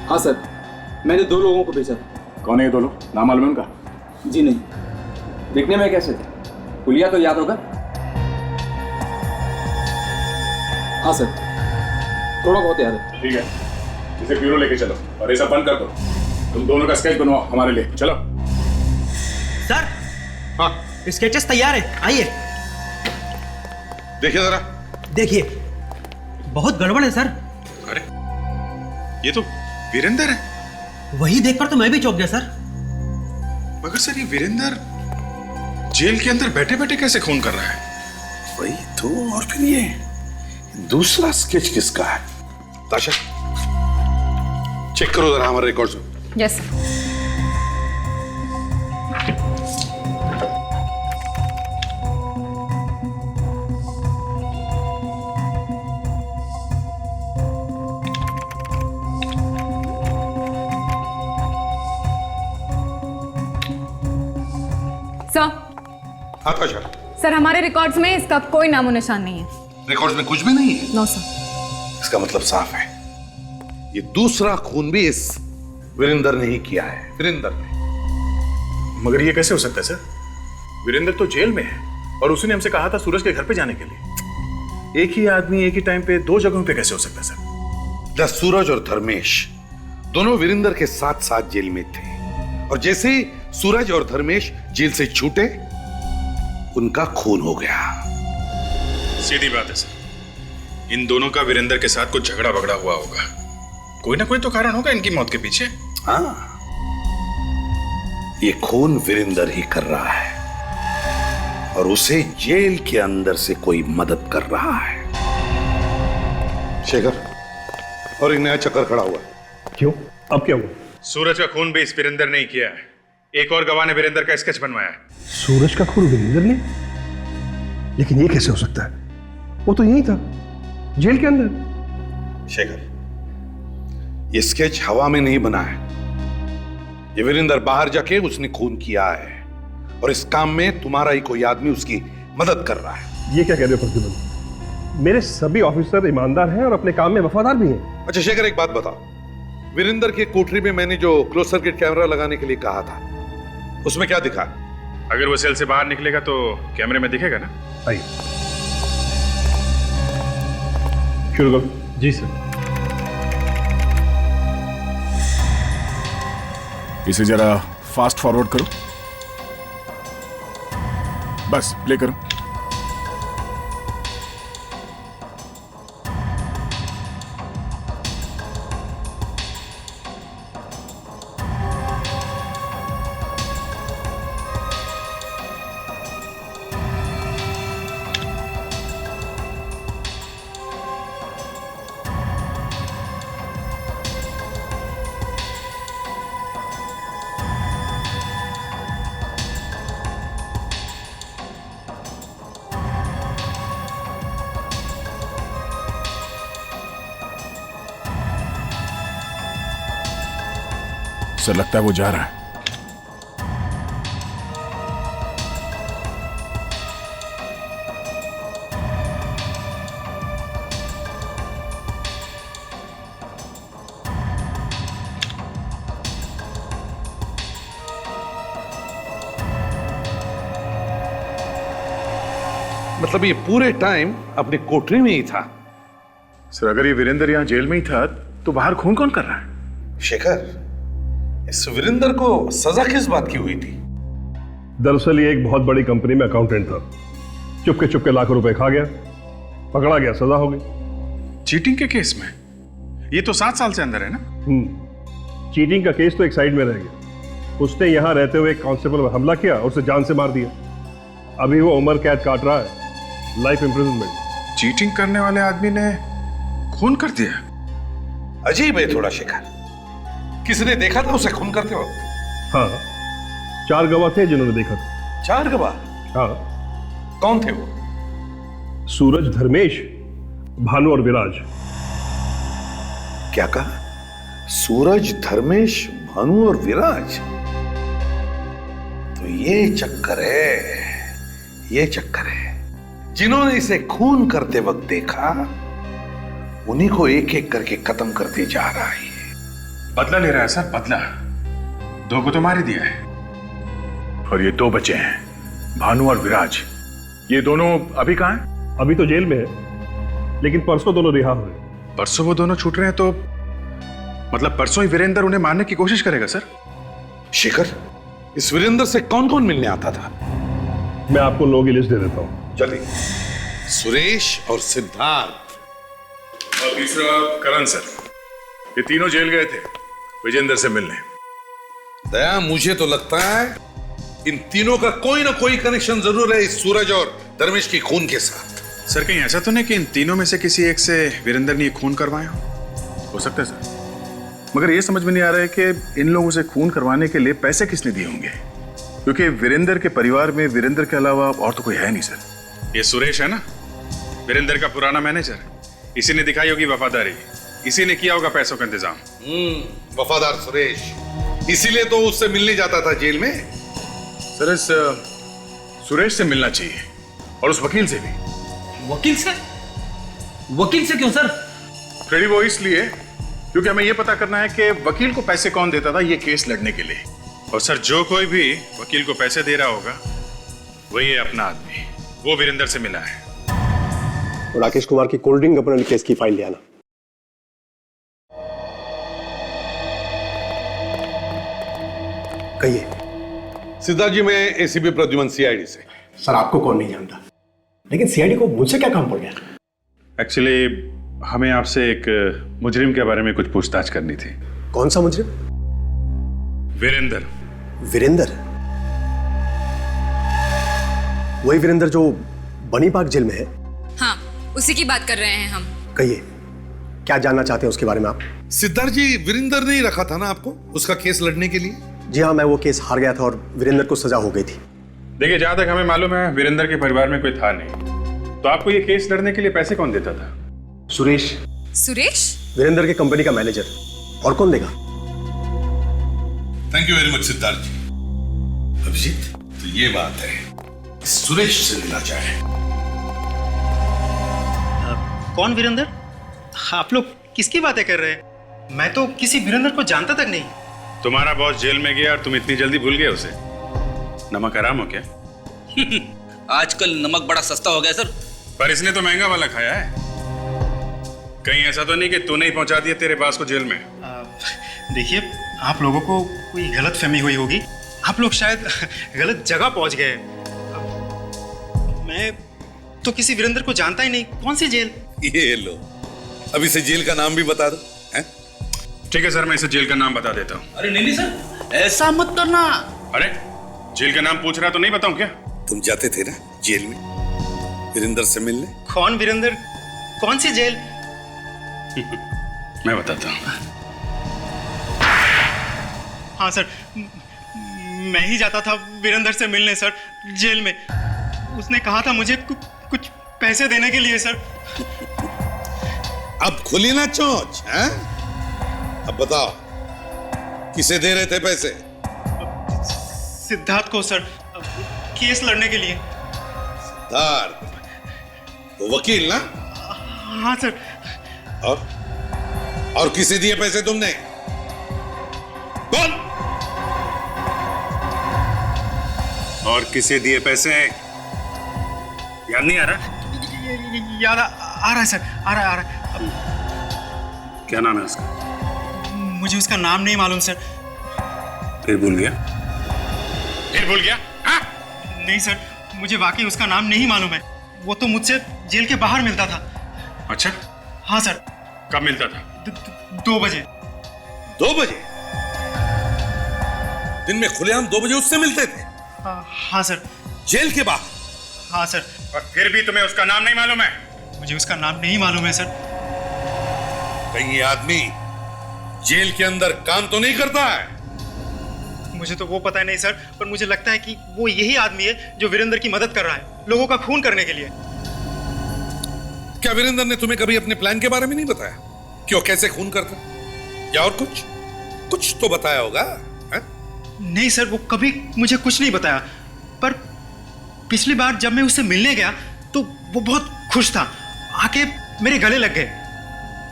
Speaker 9: हाँ सर, मैंने 2 लोगों को बेचा था।
Speaker 13: कौन है ये 2 लोग? नाम मालूम है उनका?
Speaker 9: जी नहीं। दिखने में कैसे थे? पुलिया तो याद होगा? हाँ सर, थोड़ा बहुत याद है।
Speaker 13: ठीक है, इसे ब्यूरो लेके चलो और ये सब बंद कर दो। तुम दोनों का स्केच बनवाओ हमारे लिए, चलो।
Speaker 10: सर, हाँ, स्केचेस तैयार है, आइए
Speaker 12: देखिए जरा।
Speaker 10: देखिए, बहुत गड़बड़ है सर।
Speaker 4: अरे ये तो वीरेंद्र है।
Speaker 10: वही देखकर तो मैं भी चौंक गया सर।
Speaker 4: मगर सर, ये वीरेंद्र जेल के अंदर बैठे बैठे कैसे खून कर रहा है?
Speaker 11: वही तो। और फिर ये दूसरा स्केच किसका है?
Speaker 12: ताशा, चेक करो जरा हमारे रिकॉर्ड्स में।
Speaker 2: यस। सर।
Speaker 12: हाँ ताशा,
Speaker 2: सर, हमारे रिकॉर्ड्स में इसका कोई नामो निशान नहीं है।
Speaker 12: रिकॉर्ड्स में कुछ भी नहीं है?
Speaker 2: No sir.
Speaker 12: इसका मतलब साफ है, ये दूसरा खून भी इस वीरेंद्र ने ही किया है। वीरेंद्र ने।
Speaker 4: मगर ये कैसे हो सकता है सर? वीरेंद्र तो जेल में है और उसने हमसे कहा था सूरज के घर पे जाने के लिए। एक ही आदमी एक ही टाइम पे 2 जगहों पे कैसे हो सकता है सर?
Speaker 12: सूरज और धर्मेश दोनों वीरेंद्र के साथ साथ जेल में थे, और जैसे ही सूरज और धर्मेश जेल से छूटे, उनका खून हो गया।
Speaker 4: सीधी बात है सर, इन दोनों का वीरेंद्र के साथ कुछ झगड़ा बगड़ा हुआ होगा। कोई ना कोई तो कारण होगा इनकी मौत के पीछे।
Speaker 12: हाँ, ये खून वीरेंद्र ही कर रहा है और उसे जेल के अंदर से कोई मदद कर रहा है। शेखर, और एक नया चक्कर खड़ा हुआ है।
Speaker 1: क्यों? अब क्या हुआ?
Speaker 4: सूरज का खून भी इस वीरेंद्र ने ही किया है। एक और गवाह ने वीरेंद्र का स्केच बनवाया है।
Speaker 1: सूरज का खून वीरेंद्र ने? लेकिन ये कैसे हो सकता है? वो तो यही था, जेल के अंदर।
Speaker 12: शेखर, ये स्केच हवा में नहीं बना है। ये वीरेंद्र बाहर जाके उसने खून किया है, और इस काम में तुम्हारा ही कोई आदमी उसकी मदद कर रहा है।
Speaker 1: ये क्या कह रहे हो प्रतिबंध? मेरे सभी ऑफिसर ईमानदार हैं और अपने काम में वफादार भी हैं।
Speaker 12: अच्छा शेखर, एक बात बताओ, वीरेंद्र की कोठरी में मैंने जो क्लोज सर्किट कैमरा लगाने के लिए कहा था, उसमें क्या दिखा?
Speaker 4: अगर वो सेल से बाहर निकलेगा तो कैमरे में दिखेगा ना।
Speaker 1: आइए शुरू करो। जी सर।
Speaker 13: इसे जरा फास्ट फॉरवर्ड करो, बस प्ले करो। सर, लगता है वो जा रहा है।
Speaker 12: मतलब ये पूरे टाइम अपने कोठरी में ही था?
Speaker 4: सर अगर ये वीरेंद्र यहाँ जेल में ही था तो बाहर खून कौन कर रहा है?
Speaker 12: शेखर, इस वीरेंद्र को सजा किस बात की हुई थी?
Speaker 14: दरअसल ये एक बहुत बड़ी कंपनी में अकाउंटेंट था। चुपके लाखों रुपए खा गया, पकड़ा गया, सजा हो गई।
Speaker 4: चीटिंग के केस में? ये तो 7 साल से अंदर है ना?
Speaker 14: चीटिंग का केस तो एक साइड में रह गया। उसने यहां रहते हुए एक कांस्टेबल पर हमला किया और उसे जान से मार दिया। अभी वो उम्र कैद काट रहा है, लाइफ इंप्रिजनमेंट।
Speaker 4: चीटिंग करने वाले आदमी ने खून कर दिया?
Speaker 12: अजीब है थोड़ा शेखर। किसने देखा था उसे खून करते हो?
Speaker 14: हाँ, 4 गवाह थे जिन्होंने देखा था।
Speaker 12: 4 गवाह?
Speaker 14: हाँ।
Speaker 12: कौन थे वो?
Speaker 14: सूरज, धर्मेश, भानु और विराज।
Speaker 12: क्या कहा? सूरज, धर्मेश, भानु और विराज? तो ये चक्कर है। जिन्होंने इसे खून करते वक्त देखा उन्हीं को एक एक करके खत्म करते जा रहा है।
Speaker 4: बदला ले रहा है सर, बदला। 2 को तो मार ही दिया है और ये 2 बचे हैं, भानु और विराज। ये दोनों अभी कहां हैं?
Speaker 14: अभी तो जेल में है, लेकिन परसों दोनों रिहा हुए।
Speaker 4: परसों वो दोनों छूट रहे हैं तो मतलब परसों ही वीरेंद्र उन्हें मारने की कोशिश करेगा सर?
Speaker 12: शेखर, इस वीरेंद्र से कौन कौन मिलने आता था?
Speaker 14: मैं आपको लोगों की लिस्ट दे देता हूं।
Speaker 12: चलिए। सुरेश और सिद्धार्थ
Speaker 4: और तीसरा करण सर। ये तीनों जेल गए थे विजेंद्र से मिलने।
Speaker 12: दया, मुझे तो लगता है इन तीनों का कोई ना कोई कनेक्शन जरूर है इस सूरज और धर्मेश की खून के साथ।
Speaker 4: सर कहीं ऐसा तो नहीं कि इन तीनों में से किसी एक से वीरेंद्र ने खून करवाया हो सकता है सर, मगर ये समझ में नहीं आ रहा है कि इन लोगों से खून करवाने के लिए पैसे किसने दिए होंगे, क्योंकि वीरेंद्र के परिवार में वीरेंद्र के अलावा और तो कोई है नहीं सर। ये सुरेश है ना, वीरेंद्र का पुराना मैनेजर, इसी ने दिखाई होगी वफादारी, इसी ने किया होगा पैसों का इंतजाम।
Speaker 12: वफादार सुरेश, इसीलिए तो उससे मिलने जाता था जेल में।
Speaker 4: सर इस सुरेश से मिलना चाहिए और उस वकील से भी।
Speaker 7: वकील से? वकील से क्यों सर?
Speaker 4: फ्रेडी, वो इसलिए क्योंकि हमें यह पता करना है कि वकील को पैसे कौन देता था ये केस लड़ने के लिए। और सर जो कोई भी वकील को पैसे दे रहा होगा वही है अपना आदमी, वो वीरेंद्र से मिला है।
Speaker 15: राकेश कुमार की कोल्ड ड्रिंक कंपनी केस की फाइल ले आना। कहिए।
Speaker 12: सिद्धार्थ जी, मैं एसीपी प्रद्युमन, सीआईडी से।
Speaker 15: सर आपको कौन नहीं जानता, लेकिन सीआईडी को मुझसे क्या काम पड़ गया?
Speaker 4: एक्चुअली हमें आपसे एक मुजरिम के बारे में कुछ पूछताछ करनी थी।
Speaker 15: कौन सा मुजरिम?
Speaker 4: वीरेंद्र।
Speaker 15: वीरेंद्र? वही वीरेंद्र जो बनी पार्क जेल में है?
Speaker 2: हाँ, उसी की बात कर रहे हैं हम।
Speaker 15: कहिए, क्या जानना चाहते हैं उसके बारे में आप?
Speaker 12: सिद्धार्थ जी, वीरेंद्र ने ही रखा था ना आपको उसका केस लड़ने के लिए?
Speaker 15: जी हाँ, मैं वो केस हार गया था और वीरेंद्र को सजा हो गई थी।
Speaker 4: देखिए, जहां तक हमें मालूम है वीरेंद्र के परिवार में कोई था नहीं, तो आपको ये केस लड़ने के लिए पैसे कौन देता था?
Speaker 15: सुरेश।
Speaker 2: सुरेश?
Speaker 15: वीरेंद्र की कंपनी का मैनेजर, और कौन देगा?
Speaker 12: Thank you very much Siddharth ji. Abhijit, तो ये बात है, सुरेश से मिला जाए।
Speaker 16: कौन वीरेंद्र? आप लोग किसकी बातें कर रहे हैं? मैं तो किसी वीरेंद्र को जानता तक नहीं।
Speaker 4: तुम्हारा बॉस जेल में गया और तुम इतनी जल्दी भूल गए उसे? नमक हराम हो क्या?
Speaker 7: आजकल नमक बड़ा सस्ता हो गया सर।
Speaker 4: पर इसने तो महंगा वाला खाया है। कहीं ऐसा तो नहीं कि तूने ही पहुंचा दिया तेरे बास को जेल में?
Speaker 16: देखिए, आप लोगों को कोई गलत फहमी हुई होगी। आप लोग शायद गलत जगह पहुंच गए। मैं तो किसी वीरेंद्र को जानता ही नहीं। कौन सी जेल?
Speaker 12: ये लो, अब इसे जेल का नाम भी बता दो।
Speaker 4: ठीक है सर, मैं इसे जेल का नाम बता देता हूँ।
Speaker 7: अरे नहीं सर, ऐसा मत करना।
Speaker 4: अरे जेल का नाम पूछ रहा तो नहीं बताऊं क्या?
Speaker 12: तुम जाते थे ना जेल में वीरेंद्र से मिलने?
Speaker 16: कौन वीरेंद्र? कौन सी जेल?
Speaker 4: मैं बताता हूँ।
Speaker 16: हाँ सर, मैं ही जाता था वीरेंद्र से मिलने सर, जेल में। उसने कहा था मुझे कुछ पैसे देने के लिए सर।
Speaker 12: अब खुली ना चोंच, हैं? अब बताओ, किसे दे रहे थे पैसे?
Speaker 16: सिद्धार्थ को सर, केस लड़ने के लिए।
Speaker 12: सिद्धार्थ वो वकील ना?
Speaker 16: हाँ सर।
Speaker 12: और किसे दिए पैसे तुमने? कौन?
Speaker 4: और किसे दिए पैसे? याद नहीं आ रहा?
Speaker 16: याद आ रहा है सर, आ रहा है।
Speaker 4: क्या नाम है उसका?
Speaker 16: मुझे उसका नाम नहीं मालूम सर।
Speaker 4: फिर भूल गया? फिर भूल गया? हाँ?
Speaker 16: नहीं सर, मुझे वाकई उसका नाम नहीं मालूम है। वो तो मुझसे जेल के बाहर मिलता था।
Speaker 4: अच्छा,
Speaker 16: हाँ सर।
Speaker 4: कब मिलता था?
Speaker 16: 2 बजे।
Speaker 12: 2 बजे? दिन में खुलेआम 2 बजे उससे मिलते थे?
Speaker 16: हाँ सर।
Speaker 12: जेल के बाहर?
Speaker 16: हाँ सर।
Speaker 4: और फिर भी तुम्हें उसका नाम नहीं मालूम है?
Speaker 16: मुझे उसका नाम नहीं मालूम है सर।
Speaker 12: कहीं ये आदमी जेल के अंदर काम तो नहीं करता है?
Speaker 16: मुझे तो वो पता नहीं सर, पर मुझे लगता है कि वो यही आदमी है जो वीरेंद्र की मदद कर रहा है, लोगों का खून करने के लिए।
Speaker 12: क्या वीरेंद्र ने तुम्हें कभी अपने प्लान के बारे में नहीं बताया कि वो कैसे खून करता, या और कुछ तो बताया होगा?
Speaker 16: नहीं सर, वो कभी मुझे कुछ नहीं बताया, पर पिछली बार जब मैं उससे मिलने गया तो वो बहुत खुश था, आके मेरे गले लग गए,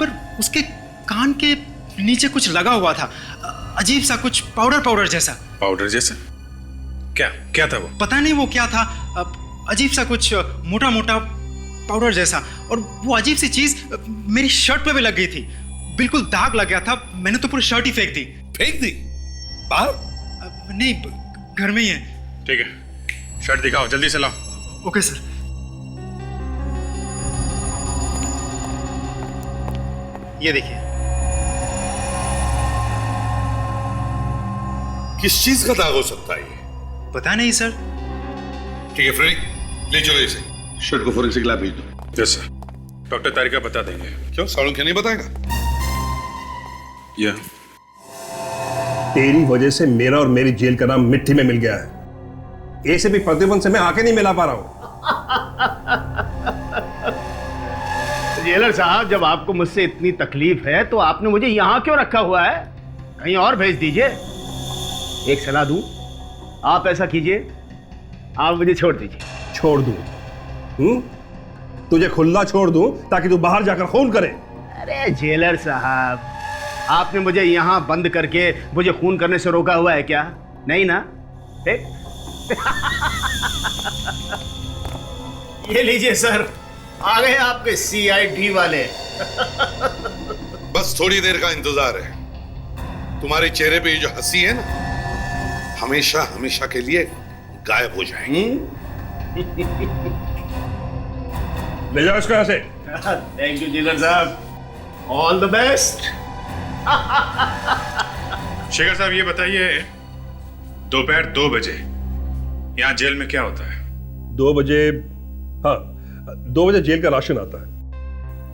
Speaker 16: पर उसके कान के नीचे कुछ लगा हुआ था, अजीब सा कुछ पाउडर जैसा।
Speaker 4: पाउडर जैसा? क्या था वो?
Speaker 16: पता नहीं वो क्या था, अजीब सा कुछ मोटा मोटा पाउडर जैसा, और वो अजीब सी चीज मेरी शर्ट पे भी लग गई थी, बिल्कुल दाग लग गया था। मैंने तो पूरी शर्ट ही फेंक दी।
Speaker 12: फेंक दी? बाहर?
Speaker 16: नहीं, घर में ही है।
Speaker 4: ठीक है, शर्ट दिखाओ, जल्दी से लाओ।
Speaker 16: Okay sir. ये देखिए।
Speaker 12: किस चीज का दाग हो सकता है ये?
Speaker 16: पता नहीं सर।
Speaker 12: ठीक है फ्रेंड, ले चलो इसे, शर्ट को फोरेंसिक लैब भेज दो।
Speaker 4: यस सर, डॉक्टर तारिका बता देंगे।
Speaker 12: क्यों, सालुंखे क्या नहीं बताएगा?
Speaker 4: या
Speaker 14: तेरी वजह से मेरा और मेरी जेल का नाम मिट्टी में मिल गया है। ऐसे भी प्रतिबंध से मैं आके नहीं मिला पा रहा हूं।
Speaker 10: जेलर साहब, जब आपको मुझसे इतनी तकलीफ है तो आपने मुझे यहां क्यों रखा हुआ है? कहीं और भेज दीजिए। एक सलाह दूं, आप ऐसा कीजिए, आप मुझे छोड़ दीजिए।
Speaker 14: छोड़ दूं? तुझे खुला छोड़ दूं ताकि तू बाहर जाकर खून करे?
Speaker 10: अरे जेलर साहब, आपने मुझे यहां बंद करके मुझे खून करने से रोका हुआ है क्या? नहीं ना? ये लीजिए सर, आ गए आपके CID वाले।
Speaker 12: बस थोड़ी देर का इंतजार है। तुम्हारे चेहरे पे ये जो हंसी है ना, हमेशा हमेशा के लिए गायब हो जाएगी।
Speaker 14: ले जाओ इसको यहां से।
Speaker 10: थैंक यू जेलर साहब, ऑल द बेस्ट।
Speaker 4: शेखर साहब, ये बताइए, दोपहर 2 बजे यहाँ जेल में क्या होता है?
Speaker 14: 2 बजे? हाँ, 2 बजे जेल का राशन आता है।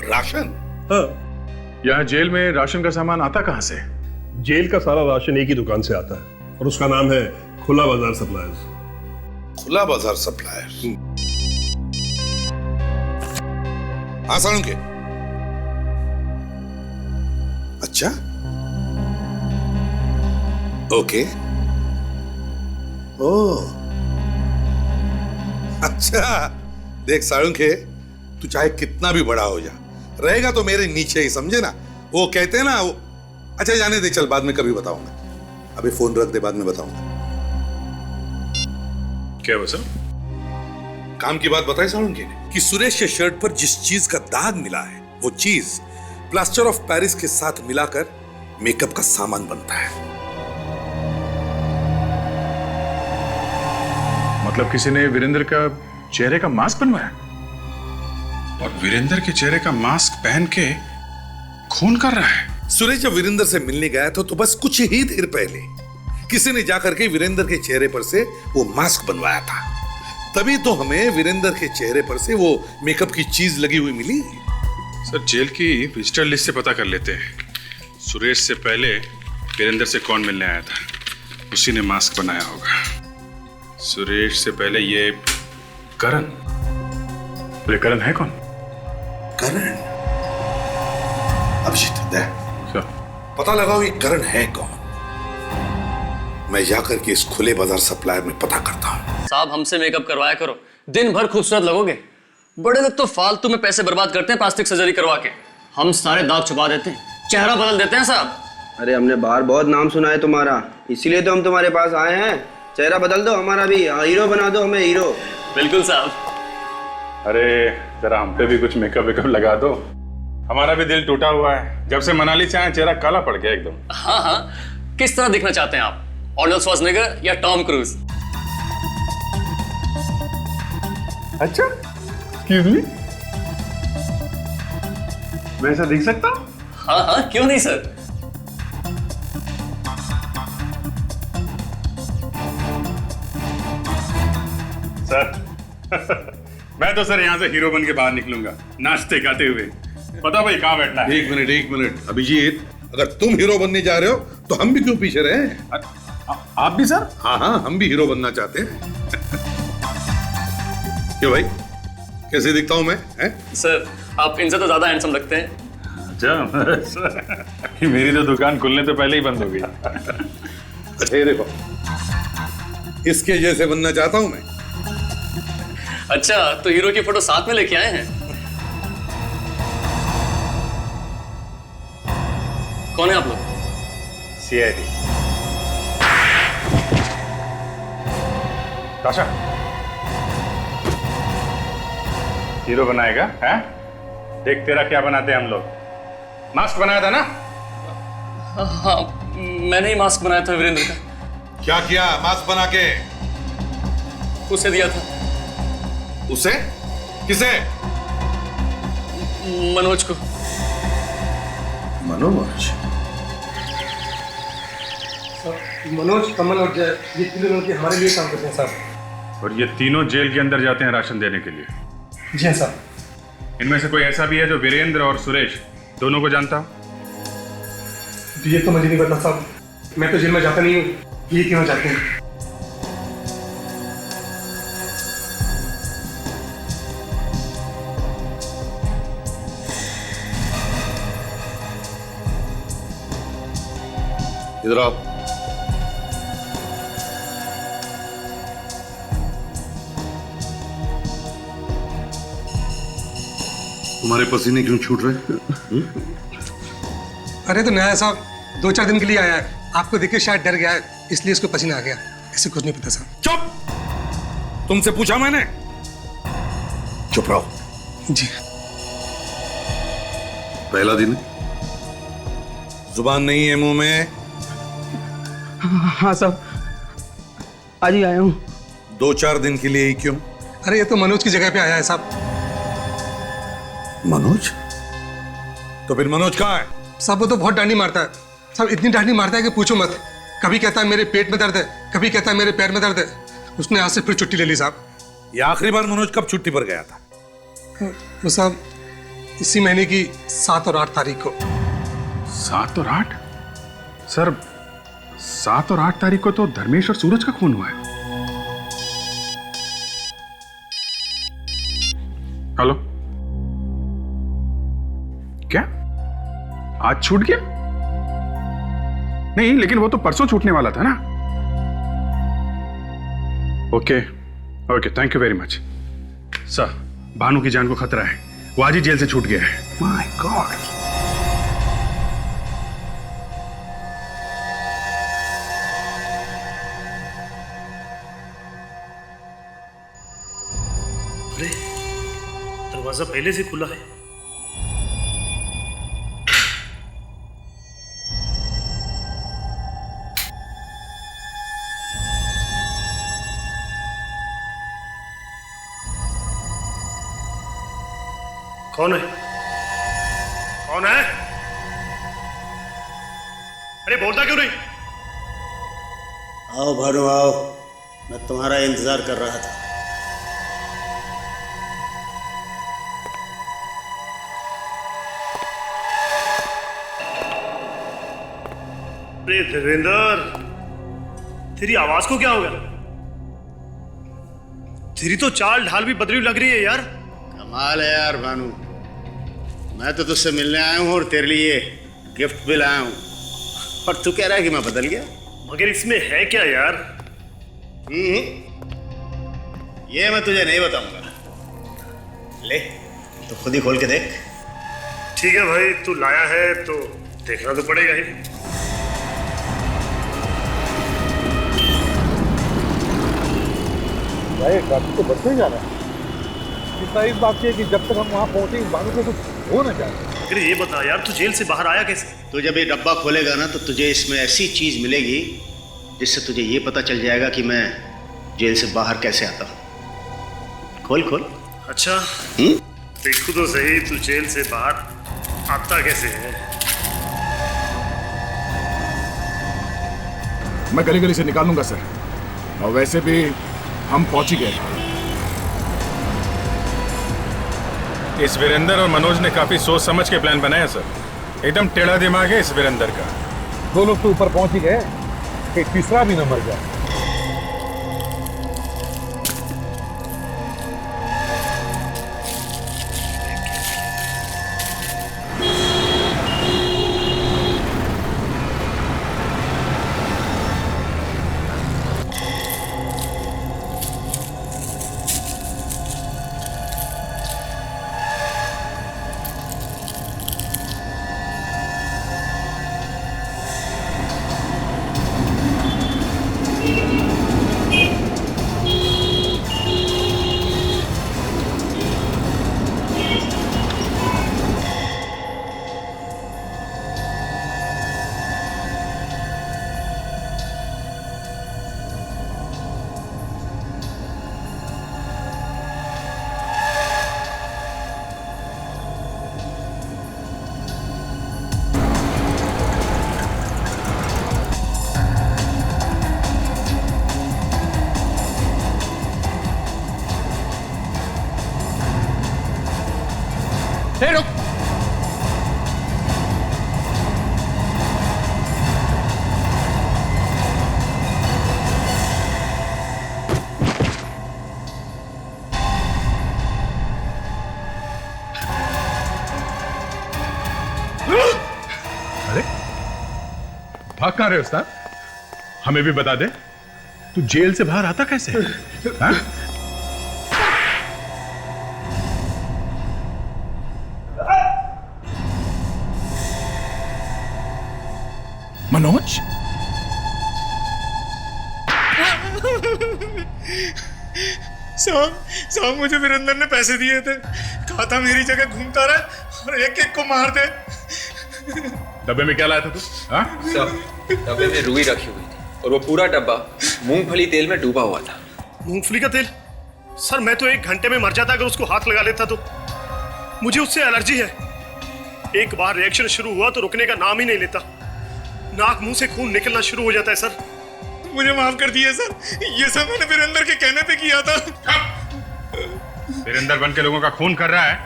Speaker 12: राशन?
Speaker 14: हाँ।
Speaker 4: यहाँ जेल में राशन का सामान आता कहाँ से?
Speaker 14: जेल का सारा राशन एक ही दुकान से आता है और उसका नाम है खुला बाजार सप्लायर्स।
Speaker 12: खुला बाजार सप्लायर्स? हाँ सालुंखे। अच्छा, ओके। ओह, अच्छा। देख सालुंखे, तू चाहे कितना भी बड़ा हो जा, रहेगा तो मेरे नीचे ही, समझे ना? वो कहते हैं ना वो। अच्छा जाने दे, चल बाद में कभी बताऊंगा, अभी फोन रख दे, बाद में बताऊंगा।
Speaker 4: क्या वो सब?
Speaker 12: काम की बात बताई सालुंखे ने कि सुरेश के शर्ट पर जिस चीज का दाग मिला है, वो चीज प्लास्टर ऑफ पेरिस के साथ मिलाकर मेकअप का सामान बनता है।
Speaker 4: मतलब किसी ने वीरेंद्र का चेहरे का मास्क बनवाया और वीरेंद्र के चेहरे का मास्क पहन के खून कर रहा है।
Speaker 12: सुरेश जब वीरेंद्र से मिलने गया था तो बस कुछ ही देर पहले किसी ने जाकर के वीरेंद्र के चेहरे पर से वो मास्क बनवाया था, तभी तो हमें वीरेंद्र के चेहरे पर से वो मेकअप की चीज लगी हुई मिली।
Speaker 4: सर, जेल की विजिटर लिस्ट से पता कर लेते हैं, सुरेश से पहले वीरेंद्र से कौन मिलने आया था, उसी ने मास्क बनाया होगा। सुरेश से पहले ये करण। ये करण है कौन?
Speaker 12: करण? अभिजीत, पता लगाओ ये करण है कौन। मैं जाकर के इस खुले बाजार सप्लायर में पता करता हूँ।
Speaker 17: साहब, हमसे मेकअप करवाया करो, दिन भर खूबसूरत लगोगे। बड़े लोग तो फालतू में पैसे बर्बाद करते हैं प्लास्टिक सर्जरी करवा के, हम सारे दाग छुपा देते हैं, चेहरा बदल देते हैं साहब।
Speaker 18: अरे हमने बाहर बहुत नाम सुना है तुम्हारा, इसीलिए तो हम तुम्हारे पास आए हैं। चेहरा बदल दो हमारा भी, हीरो बना दो हमें, हीरो।
Speaker 17: बिल्कुल साहब।
Speaker 4: अरे जरा हम पे भी कुछ मेकअप वेकअप लगा दो, हमारा भी दिल टूटा हुआ है। जब से मनाली से आए चेहरा काला पड़ गया एकदम।
Speaker 17: हाँ हाँ, किस तरह दिखना चाहते हैं आप, आर्नल्ड श्वार्ज़नेगर या टॉम क्रूज?
Speaker 4: अच्छा, एक्सक्यूज मी, मैं ऐसा दिख सकता हूँ?
Speaker 17: हाँ हाँ, क्यों नहीं सर।
Speaker 4: सर मैं तो सर यहाँ से हीरो बन के बाहर निकलूंगा, नाचते गाते हुए। पता भाई कहाँ बैठना है?
Speaker 12: एक मिनट अभिजीत, अगर तुम हीरो बनने जा रहे हो तो हम भी क्यों पीछे रहे?
Speaker 4: आप भी सर?
Speaker 12: हाँ हाँ, हम भी हीरो बनना चाहते हैं। क्यों भाई, कैसे दिखता हूं मैं?
Speaker 17: सर आप इनसे तो ज्यादा हैंडसम लगते हैं।
Speaker 4: अच्छा, मेरी तो दुकान खुलने तो पहले ही बंद हो गई।
Speaker 12: अच्छा ये देखो, इसके जैसे बनना चाहता हूं मैं।
Speaker 17: अच्छा, तो हीरो की फोटो साथ में लेके आए हैं? कौन है आप लोग?
Speaker 4: CID। ताशा, हीरो बनाएगा? हैं? देख तेरा क्या बनाते हैं हम लोग। मास्क बनाया था ना?
Speaker 17: हाँ, मैंने ही मास्क बनाया था वीरेंद्र का।
Speaker 12: क्या किया मास्क बना के?
Speaker 17: उसे दिया था।
Speaker 12: उसे? किसे?
Speaker 17: मनोज को।
Speaker 12: मनोज?
Speaker 15: मनोज, कमल और जय, ये तीनों लड़के हमारे लिए काम करते हैं साहब।
Speaker 4: और ये तीनों जेल के अंदर जाते हैं राशन देने के लिए।
Speaker 15: जी हाँ साहब।
Speaker 4: इनमें से कोई ऐसा भी है जो वीरेंद्र और सुरेश दोनों को जानता?
Speaker 15: ये तो मुझे नहीं पता साहब, मैं तो जेल में जाता नहीं हूँ, ये क्यों जाते हैं?
Speaker 12: इधर आओ। तुम्हारे पसीने क्यों छूट रहे हैं?
Speaker 15: अरे तो नया साहब 2-4 दिन के लिए आया है, आपको देख के शायद डर गया है, इसलिए इसको पसीना आ गया। ऐसे कुछ नहीं पता साहब।
Speaker 12: चुप! तुमसे पूछा मैंने? चुप रहो।
Speaker 15: जी।
Speaker 12: पहला दिन है, जुबान नहीं है मुंह में।
Speaker 18: हाँ साहब, आज ही आया हूँ।
Speaker 12: 2-4 दिन के लिए ही क्यों?
Speaker 15: अरे ये तो मनोज की जगह पे आया है साहब।
Speaker 12: मनोज? तो फिर मनोज कहाँ है?
Speaker 15: साहब वो तो बहुत डांडी मारता है साहब, इतनी डांडी मारता है कि पूछो मत। कभी कहता है मेरे पेट में दर्द है, कभी कहता है मेरे पैर में दर्द है। उसने आज से फिर छुट्टी ले ली साहब।
Speaker 12: ये आखिरी बार मनोज कब छुट्टी पर गया था?
Speaker 15: वो साहब इसी महीने की 7 और 8 तारीख को।
Speaker 4: 7 और 8? सर 7 और 8 तारीख को तो धर्मेश और सूरज का खून हुआ है। हेलो, क्या आज छूट गया? नहीं, लेकिन वो तो परसों छूटने वाला था ना। Okay okay, thank you very much sir. Bhanu की जान को खतरा है, वो आज ही जेल से छूट गया है।
Speaker 12: My God.
Speaker 14: अरे दरवाजा पहले से खुला है। कौन है? कौन है? अरे बोलता क्यों नहीं?
Speaker 10: आओ भानु आओ, मैं तुम्हारा इंतजार कर रहा था।
Speaker 14: अरे देवेंद्र, तेरी आवाज को क्या हो गया? तेरी तो चाल ढाल भी बदली लग रही है यार।
Speaker 10: कमाल है यार भानु, मैं तो तुझसे मिलने आया हूँ और तेरे लिए गिफ्ट भी लाया हूँ, और तू कह रहा है कि मैं बदल गया।
Speaker 14: मगर इसमें है क्या यार?
Speaker 10: ये मैं तुझे नहीं बताऊंगा, ले तो खुद ही खोल के देख।
Speaker 14: ठीक है भाई, तू लाया है तो देखना तो पड़ेगा ही।
Speaker 5: भाई ट्रैफिक तो बढ़ते ही जा रहा है।
Speaker 11: चिंता इस बात की है कि जब तक हम वहां पहुंचे इस बात को कुछ हो ना जाए।
Speaker 16: अगर ये बता यार, तू जेल से बाहर आया कैसे?
Speaker 10: तो जब ये डब्बा खोलेगा ना तो तुझे इसमें ऐसी चीज मिलेगी जिससे तुझे ये पता चल जाएगा कि मैं जेल से बाहर कैसे आता हूँ। खोल खोल।
Speaker 16: अच्छा देखो तो सही, तू जेल से बाहर आता कैसे है?
Speaker 13: मैं गली गली से निकालूंगा सर, और वैसे भी हम पहुंच ही गए।
Speaker 5: इस वीरेंद्र और मनोज ने काफी सोच समझ के प्लान बनाया सर। एकदम टेढ़ा दिमाग है इस वीरेंद्र का।
Speaker 11: 2 लोग तो ऊपर पहुंच ही गए, एक तीसरा भी न मर जाए।
Speaker 4: भाग कहाँ रहे उस्ताद? हमें भी बता दे, तू जेल से बाहर आता कैसे? हाँ?
Speaker 13: मनोज,
Speaker 16: साहब मुझे वीरेंद्र ने पैसे दिए थे, कहा था मेरी जगह घूमता रहे और एक एक को मार दे।
Speaker 4: डब्बे में क्या लाया था तू? हाँ?
Speaker 9: सर, डब्बे में रुई रखी हुई थी और वो पूरा डब्बा मूंगफली तेल में डूबा हुआ था।
Speaker 16: मूंगफली का तेल? सर मैं तो 1 घंटे में मर जाता अगर उसको हाथ लगा लेता तो। मुझे उससे एलर्जी है। एक बार रिएक्शन शुरू हुआ तो रुकने का नाम ही नहीं लेता। नाक मुंह से खून निकलना शुरू हो जाता है सर। मुझे माफ कर दिए सर, ये सब मैंने वीरेंद्र के कहने पे किया था।
Speaker 4: वीरेंद्र बन के लोगों का खून कर रहा है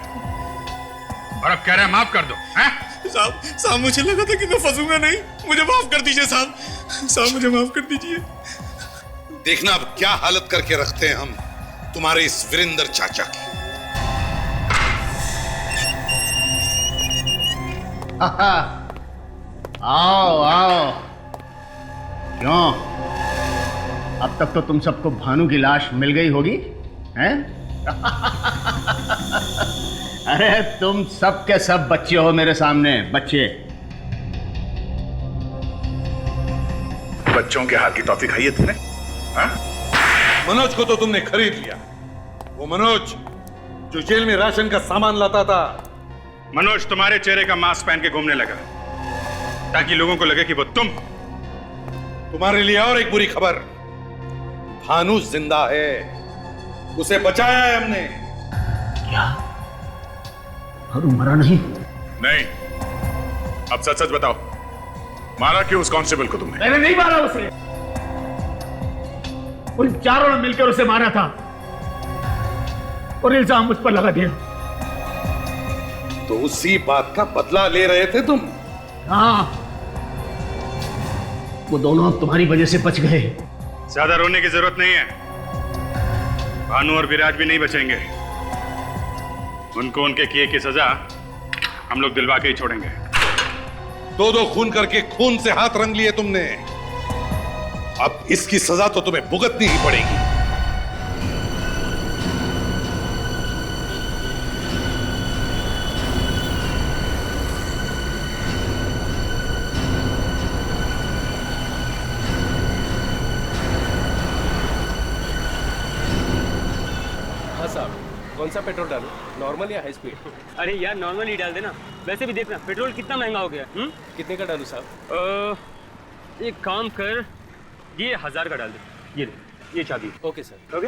Speaker 4: और अब कह रहा है माफ कर दो।
Speaker 16: साहब मुझे लगा था कि मैं फंसूंगा नहीं, मुझे माफ कर दीजिए साहब। साहब मुझे माफ कर दीजिए।
Speaker 12: देखना अब क्या हालत करके रखते हैं हम तुम्हारे इस वीरेंद्र चाचा की।
Speaker 10: आओ आओ। क्यों, अब तक तो तुम सबको भानु की लाश मिल गई होगी, हैं? अरे तुम सब के सब बच्चे हो मेरे सामने, बच्चे।
Speaker 12: बच्चों के हाथ की टॉफी खाई है तुमने? हाँ? मनोज को तो तुमने खरीद लिया। वो मनोज जो जेल में राशन का सामान लाता था।
Speaker 4: मनोज तुम्हारे चेहरे का मास्क पहन के घूमने लगा ताकि लोगों को लगे कि वो
Speaker 12: तुम्हारे लिए और एक बुरी खबर, भानु जिंदा है, उसे बचाया है हमने।
Speaker 10: क्या भानु मरा नहीं?
Speaker 4: नहीं। अब सच सच बताओ, मारा क्यों उस कांस्टेबल को तुमने?
Speaker 10: मैंने नहीं मारा उसे, उन चारों ने मिलकर उसे मारा था और इल्जाम मुझ पर लगा दिया।
Speaker 12: तो उसी बात का बदला ले रहे थे तुम?
Speaker 10: हाँ, वो दोनों अब तुम्हारी वजह से बच गए।
Speaker 4: ज्यादा रोने की जरूरत नहीं है। भानु और विराज भी नहीं बचेंगे। उनको उनके किए की सजा हम लोग दिलवा के ही छोड़ेंगे।
Speaker 12: 2-2 खून करके खून से हाथ रंग लिए तुमने, अब इसकी सजा तो तुम्हें भुगतनी ही पड़ेगी।
Speaker 5: कौन सा पेट्रोल डालूं, नॉर्मल या हाई स्पीड?
Speaker 19: अरे यार नॉर्मल ही डाल देना। वैसे भी देखना पेट्रोल कितना महंगा हो गया।
Speaker 5: कितने का डालूं साहब?
Speaker 19: एक काम कर, ये 1000 का डाल दे। ये चाबी।
Speaker 5: Okay sir.
Speaker 19: ओके।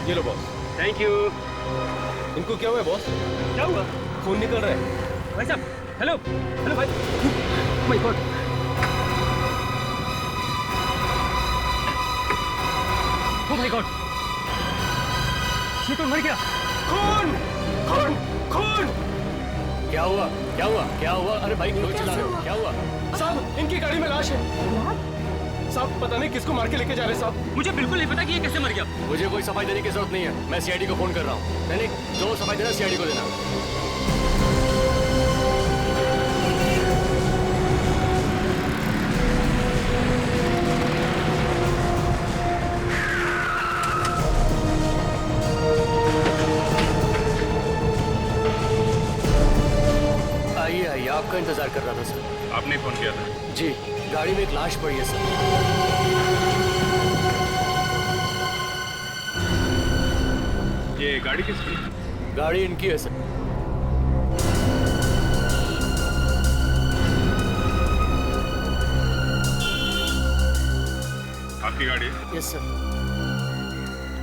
Speaker 5: ये लो बॉस।
Speaker 19: Thank you.
Speaker 5: इनको क्या हुआ है बॉस?
Speaker 19: क्या हुआ?
Speaker 5: खून निकल रहा है।
Speaker 19: भाई साहब, हेलो हेलो भाई। My God. Oh my God, ये तो मर गया।
Speaker 5: खून खून खून।
Speaker 19: क्या हुआ क्या हुआ क्या हुआ? अरे भाई क्यों चिल्ला रहे हो? क्या हुआ?
Speaker 5: साहब इनकी गाड़ी में लाश है। साहब पता नहीं किसको मार के लेके जा रहे साहब।
Speaker 19: मुझे बिल्कुल नहीं पता कि ये कैसे मर गया।
Speaker 17: मुझे कोई सफाई देने की जरूरत नहीं है, मैं सीआईडी को फोन कर रहा हूँ। नहीं जो सफाई देना सीआईडी को देना। आइए आइए, आपका इंतजार कर रहा था सर।
Speaker 4: आपने फोन किया था?
Speaker 17: जी, गाड़ी में एक लाश पड़ी है सर।
Speaker 4: ये गाड़ी किसकी?
Speaker 17: गाड़ी इनकी है सर।
Speaker 4: आपकी गाड़ी?
Speaker 17: Yes sir.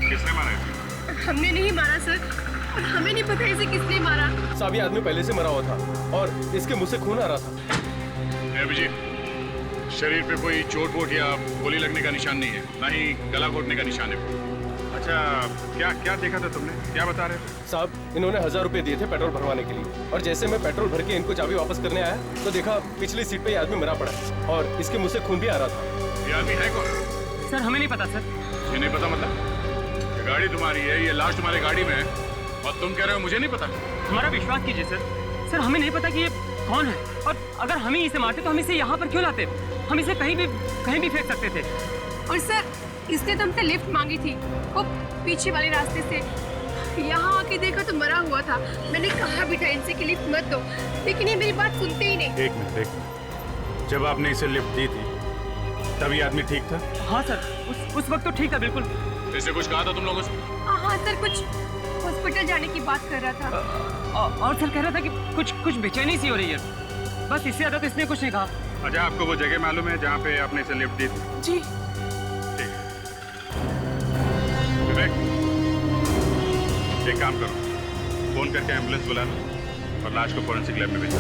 Speaker 4: किसने मारा इसे?
Speaker 20: हमने नहीं मारा सर, और हमें नहीं पता इसे किसने मारा।
Speaker 5: साहब ये आदमी पहले से मरा हुआ था और इसके मुंह से खून आ रहा था।
Speaker 4: अभिजीत, शरीर पे कोई चोट वोट या गोली लगने का निशान नहीं है, ना ही गला घोटने का निशान है। अच्छा, क्या देखा था तुमने? क्या बता रहे थे?
Speaker 5: साहब इन्होंने 1000 रुपए दिए थे पेट्रोल भरवाने के लिए, और जैसे मैं पेट्रोल भर के इनको चाबी वापस करने आया तो देखा पिछली सीट पे ये आदमी मरा पड़ा है और इसके मुंह से खून भी आ रहा था।
Speaker 4: ये आदमी है कौन?
Speaker 19: सर हमें नहीं पता सर।
Speaker 4: ये नहीं पता मतलब? ये गाड़ी तुम्हारी है, ये लाश तुम्हारी गाड़ी में है और तुम कह रहे हो मुझे नहीं पता?
Speaker 19: हमारा विश्वास कीजिए सर। सर हमें नहीं पता कि ये कौन है, और अगर हम ही इसे मारते तो हम इसे यहाँ पर क्यों लाते? हम इसे कहीं भी फेंक सकते थे।
Speaker 20: और सर इसने तो हमसे लिफ्ट मांगी थी, वो पीछे वाले रास्ते से। यहाँ आके देखा तो मरा हुआ था। मैंने कहा भी था इनसे कि लिफ्ट मत दो, लेकिन ये मेरी बात सुनते ही नहीं।
Speaker 4: एक मिनट, जब आपने इसे लिफ्ट दी थी तब ये आदमी ठीक था?
Speaker 19: हाँ सर, उस वक्त तो ठीक था बिल्कुल।
Speaker 4: इसे कुछ कहा था तुम लोगों से?
Speaker 20: हाँ सर, कुछ हॉस्पिटल जाने की बात कर रहा था।
Speaker 19: और सर कह रहा था कि कुछ बेचैनी सी हो रही है, बस इससे ज्यादा तो इसने कुछ नहीं कहा।
Speaker 4: अच्छा, आपको वो जगह मालूम है जहाँ पे आपने इसे लिफ्ट दी थी?
Speaker 20: जी।
Speaker 4: ठीक है। विवेक, एक काम करो, फोन करके एम्बुलेंस बुला लो और लाश को फोरेंसिक लैब में भेजो।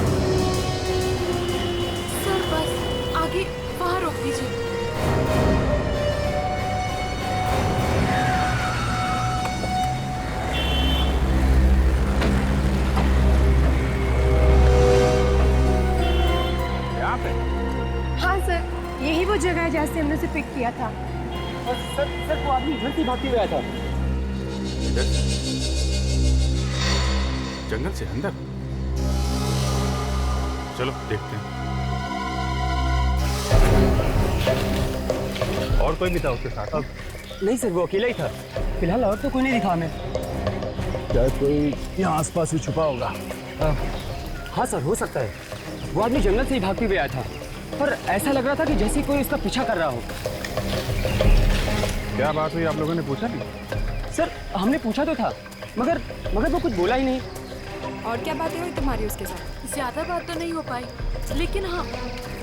Speaker 20: सर बस आगे वहाँ रोक दीजिए। हाँ सर, यही वो जगह है जहाँ से हमने उसे पिक किया था।
Speaker 19: सर वो आदमी घर से भागते हुए आया था।
Speaker 4: जंगल से अंदर? चलो देखते हैं।
Speaker 14: और कोई भी था उसके साथ?
Speaker 19: नहीं सर, वो अकेला ही था फिलहाल, और तो कोई नहीं दिखा हमें।
Speaker 14: क्या कोई यहाँ आसपास ही छुपा होगा?
Speaker 19: हाँ सर, हो सकता है। वो आदमी जंगल से ही भागते हुए आया था, पर ऐसा लग रहा था कि जैसे कोई उसका पीछा कर रहा हो।
Speaker 14: क्या बात हुई, आप लोगों ने पूछा नहीं?
Speaker 19: सर हमने पूछा तो था, मगर वो कुछ बोला ही नहीं।
Speaker 20: और क्या बातें हुई तुम्हारी उसके साथ? ज्यादा बात तो नहीं हो पाई, लेकिन हाँ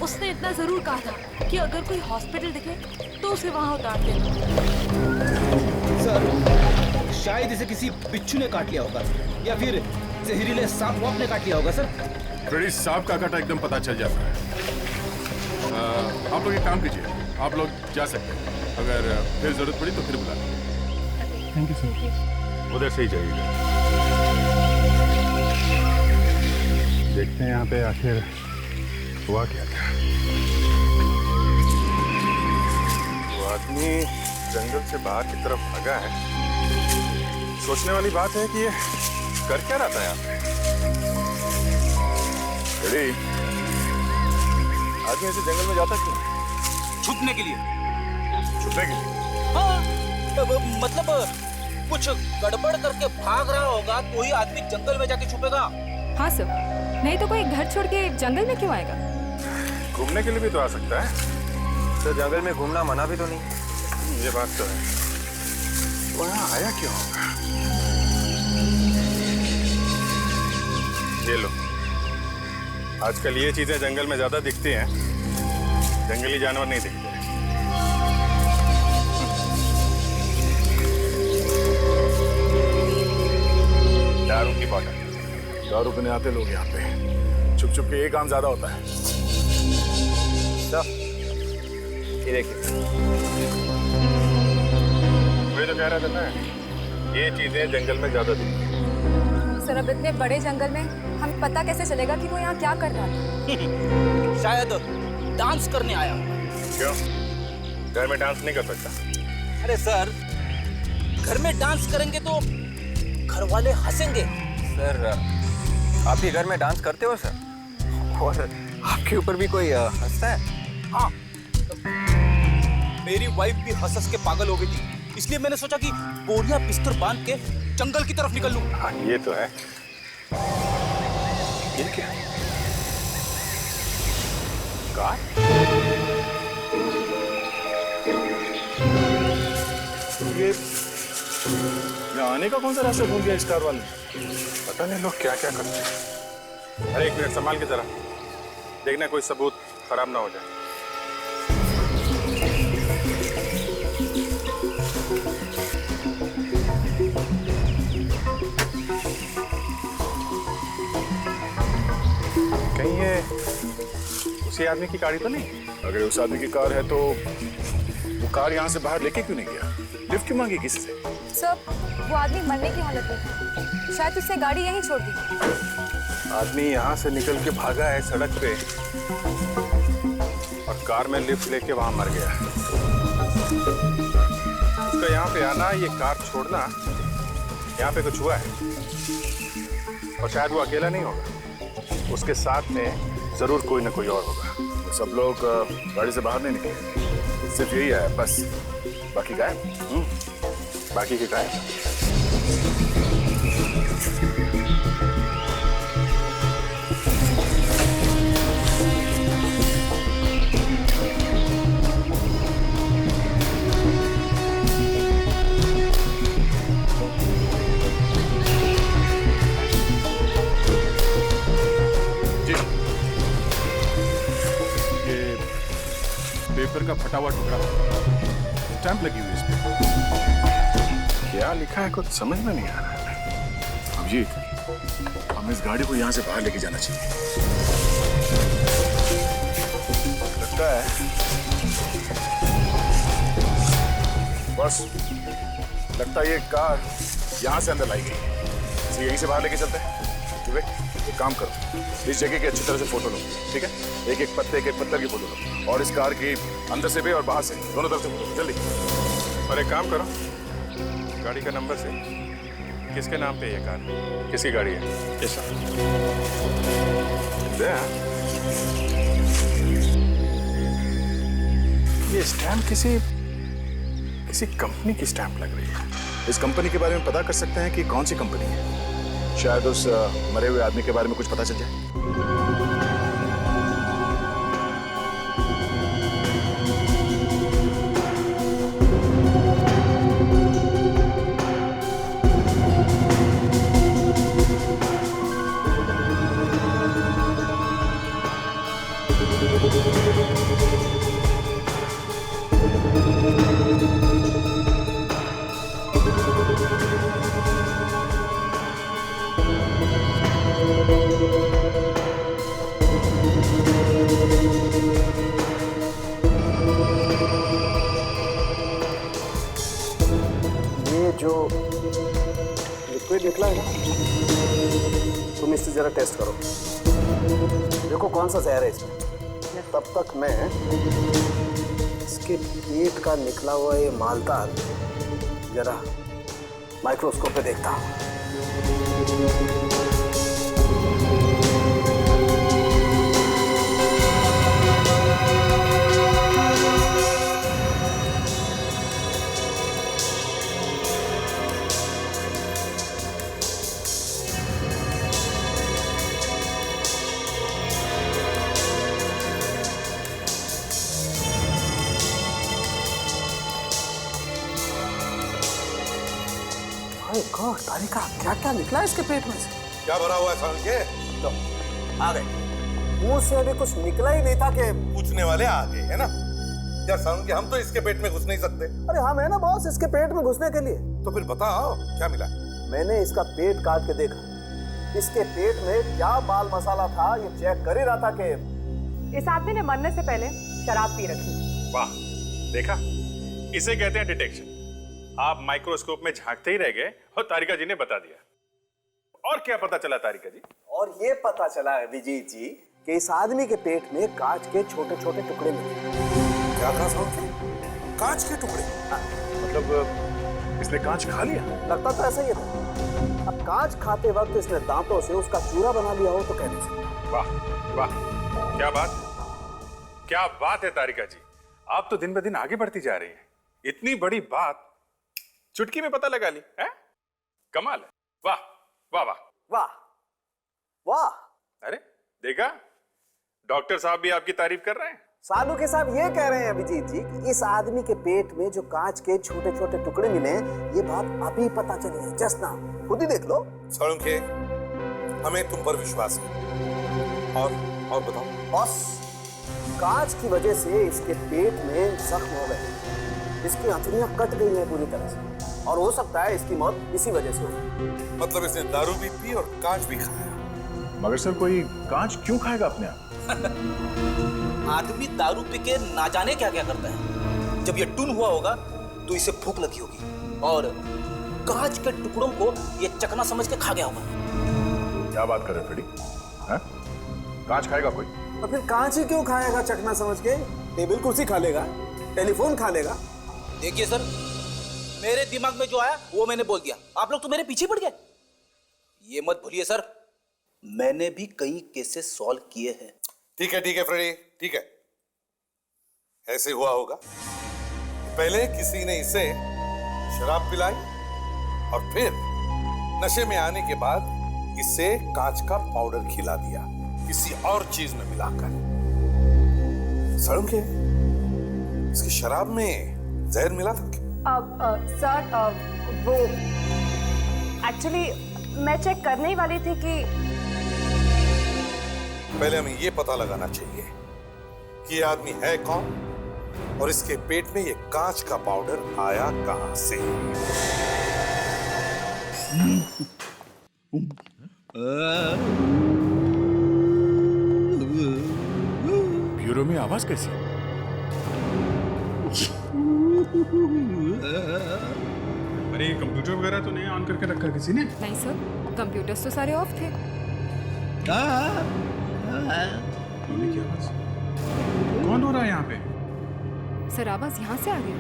Speaker 20: उसने इतना जरूर कहा था कि अगर कोई हॉस्पिटल दिखे तो उसे वहाँ उतार देना।
Speaker 7: सर शायद इसे किसी बिच्छू ने काट लिया होगा, या फिर जहरीले सांप वाप ने काट लिया होगा। सर
Speaker 4: फ्रेडी, सांप का काटा एकदम पता चल जाता है। आप लोग एक काम कीजिए, आप लोग जा सकते हैं, अगर फिर जरूरत पड़ी तो फिर बुला लें।
Speaker 14: Thank you sir.
Speaker 4: उधर से ही जाइएगा।
Speaker 14: देखते हैं यहाँ पे आखिर हुआ क्या था।
Speaker 4: वो आदमी जंगल से बाहर की तरफ भागा है। सोचने वाली बात है कि ये कर क्या रहा था यहाँ पे? आदमी ऐसे जंगल में जाता क्यों?
Speaker 7: छुपने के लिए।
Speaker 4: छुपने के लिए?
Speaker 7: हाँ, मतलब कुछ गड़बड़ करके भाग रहा होगा तो ही आदमी जंगल में जाके छुपेगा।
Speaker 2: हाँ सर, नहीं तो कोई घर छोड़ के जंगल में क्यों आएगा?
Speaker 13: घूमने के लिए भी तो आ सकता है।
Speaker 9: तो जंगल में घूमना मना भी तो नहीं।
Speaker 13: ये बात तो है। वो यहाँ आया क्यों होगा? ये लो, आजकल ये चीजें जंगल में ज्यादा दिखती हैं, जंगली जानवर नहीं दिखते। दारू की बोतल। दारू पीने आते लोग यहाँ पे छुप छुप के, ये काम ज्यादा होता है।
Speaker 9: ये देखिए,
Speaker 13: मुझे तो कह रहा था ना, ये चीजें जंगल में ज्यादा दिखती हैं।
Speaker 2: सर अब इतने बड़े जंगल में हमें पता कैसे चलेगा कि वो यहाँ क्या कर रहा था?
Speaker 7: शायद डांस करने आया।
Speaker 13: क्यों? घर में डांस नहीं कर सकता?
Speaker 7: अरे सर, घर में डांस करेंगे तो घर वाले हंसेंगे।
Speaker 9: सर आप ही घर में डांस करते हो सर? और आपके ऊपर भी कोई हंसता है?
Speaker 7: हाँ, मेरी वाइफ भी हंस के पागल हो गई थी, इसलिए मैंने सोचा कि बोरिया बिस्तर बांध के जंगल की तरफ निकल लूं।
Speaker 13: हाँ, ये तो है। ये क्या? कार? ये आने का कौन सा रास्ता घूम गया इस कार वाले? पता नहीं लोग क्या क्या करते हैं। अरे एक मिनट संभाल के जरा देखना, कोई सबूत खराब ना हो जाए। कहीं ये उसी आदमी की गाड़ी तो नहीं? अगर उस आदमी की कार है तो वो कार यहाँ से बाहर लेके क्यों नहीं गया? लिफ्ट क्यों मांगी किसी से?
Speaker 2: सर वो आदमी मरने की हालत में था, शायद उसने गाड़ी यहीं छोड़ दी।
Speaker 13: आदमी यहाँ से निकल के भागा है सड़क पे और कार में लिफ्ट लेके वहां मर गया। उसका यहाँ पे आना, ये कार छोड़ना, यहाँ पे कुछ हुआ है। और शायद वो अकेला नहीं होगा, उसके साथ में जरूर कोई ना कोई और होगा। तो सब लोग गाड़ी से बाहर नहीं निकले, सिर्फ यही है बस। बाकी गायब। बाकी के गायब। पेपर का फटा हुआ टुकड़ा, स्टैंप लगी हुई इस पे। क्या लिखा है कुछ समझ में नहीं आ रहा है। अभिजीत, हमें इस गाड़ी को यहाँ से बाहर लेके जाना चाहिए। लगता है बस, लगता है ये कार यहाँ से अंदर लाई गई है। इसे यहीं से बाहर लेके चलते हैं। एक काम करो, इस जगह की अच्छी तरह से फोटो लो, ठीक है? एक एक पत्थर की फोटो लो, और इस कार की अंदर से भी और बाहर से, दोनों तरफ से फोटो, जल्दी। और एक काम करो, गाड़ी का नंबर से किसके नाम पे ये कार, किसकी गाड़ी है? ये स्टैम्प किसी कंपनी की स्टैम्प लग रही है। इस कंपनी के बारे में पता कर सकते हैं कि कौन सी कंपनी है। शायद उस मरे हुए आदमी के बारे में कुछ पता चल जाए।
Speaker 1: जो लिक्विड निकला है ना, तुम इससे जरा टेस्ट करो, देखो कौन सा जहर है इसमें। तब तक मैं इसके पेट का निकला हुआ ये मालदार जरा माइक्रोस्कोप पे देखता हूँ।
Speaker 21: गॉड तारिका, क्या क्या निकला इसके पेट में से?
Speaker 12: क्या भरा हुआ है सारुण के?
Speaker 21: लो, आ गए। मुंह से अभी कुछ निकला ही नहीं था कि
Speaker 12: पूछने वाले आ गए, है ना? यार सारुण के, हम तो इसके पेट में घुस नहीं सकते।
Speaker 21: अरे हम है ना बॉस इसके पेट में घुसने के लिए।
Speaker 12: तो फिर बताओ क्या मिला?
Speaker 21: मैंने इसका पेट काट के देखा, इसके पेट में क्या माल मसाला था ये चेक कर ही रहा था कि
Speaker 8: इस आदमी ने मरने से पहले शराब पी रखी।
Speaker 4: वाह, देखा, इसे कहते हैं डिटेक्शन। आप माइक्रोस्कोप में झांकते ही रह गए और तारिका जी ने बता दिया। और क्या पता चला तारिका जी?
Speaker 21: और ये पता चला विजय जी कि इस आदमी के पेट में कांच के छोटे छोटे टुकड़े मिले।
Speaker 12: क्या कहा सारुण? कांच के टुकड़े?
Speaker 4: मतलब इसने कांच खा लिया?
Speaker 21: लगता तो ऐसा ही था। अब कांच खाते वक्त इसने दांतों से उसका चूरा बना लिया हो तो कह नहीं सकते।
Speaker 4: वाह वाह, क्या बात, क्या बात है तारिका जी। आप तो दिन ब दिन आगे बढ़ती जा रही हैं। इतनी बड़ी बात चुटकी में पता लगा ली है? कमाल है। वाह वाह वाह
Speaker 21: वाह वाह।
Speaker 4: अरे देखा, डॉक्टर साहब भी आपकी तारीफ कर रहे हैं।
Speaker 21: सालू के साहब ये कह रहे हैं अभिजीत जी कि इस आदमी के पेट में जो कांच के छोटे छोटे टुकड़े मिले ये बात अभी पता चली है, जस्ट नाउ। खुद ही देख लो।
Speaker 12: सारुण के, हमें तुम पर विश्वास है। और बताओ।
Speaker 21: बॉस, कांच की वजह से इसके पेट में जख्म हो गए, इसकी हथेलियां कट गई हैं पूरी तरह से, और हो सकता है इसकी मौत इसी वजह से हो।
Speaker 12: मतलब इसने दारू भी पी और कांच भी खाया।
Speaker 4: मगर सर, कोई कांच क्यों खाएगा अपने आप?
Speaker 7: आदमी दारू पी के ना जाने क्या क्या करता है। जब ये टून हुआ होगा तो इसे भूख लगी होगी और कांच के टुकड़ों को ये चकना समझ के खा गया होगा।
Speaker 4: क्या बात कर रहे फ्रेडी? कांच खाएगा कोई?
Speaker 21: तो फिर कांच ही क्यों खाएगा चकना समझ के? टेबल कुर्सी खा लेगा, टेलीफोन खा लेगा।
Speaker 7: देखिए सर, मेरे दिमाग में जो आया वो मैंने बोल दिया। आप लोग तो मेरे पीछे पड़ गए। ये मत भूलिए सर, मैंने भी कई केसेस सॉल्व किए हैं।
Speaker 12: ठीक है फ्रेडी, ठीक है। ऐसे हुआ होगा, पहले किसी ने इसे शराब पिलाई और फिर नशे में आने के बाद इसे कांच का पाउडर खिला दिया किसी और चीज में मिलाकर। सारुण के, इसकी शराब में जहर मिला था क्या?
Speaker 8: सर वो एक्चुअली मैं चेक करने ही वाली थी कि
Speaker 12: पहले हमें ये पता लगाना चाहिए कि ये आदमी है कौन और इसके पेट में ये कांच का पाउडर आया कहां से।
Speaker 4: ब्यूरो में आवाज कैसी? अरे कंप्यूटर वगैरह तो नहीं ऑन करके रखा किसी ने?
Speaker 2: नहीं सर, कंप्यूटर्स तो सारे ऑफ थे।
Speaker 4: की आवाज? कौन हो रहा है यहाँ पे?
Speaker 2: सर आवाज यहाँ से आ रही है।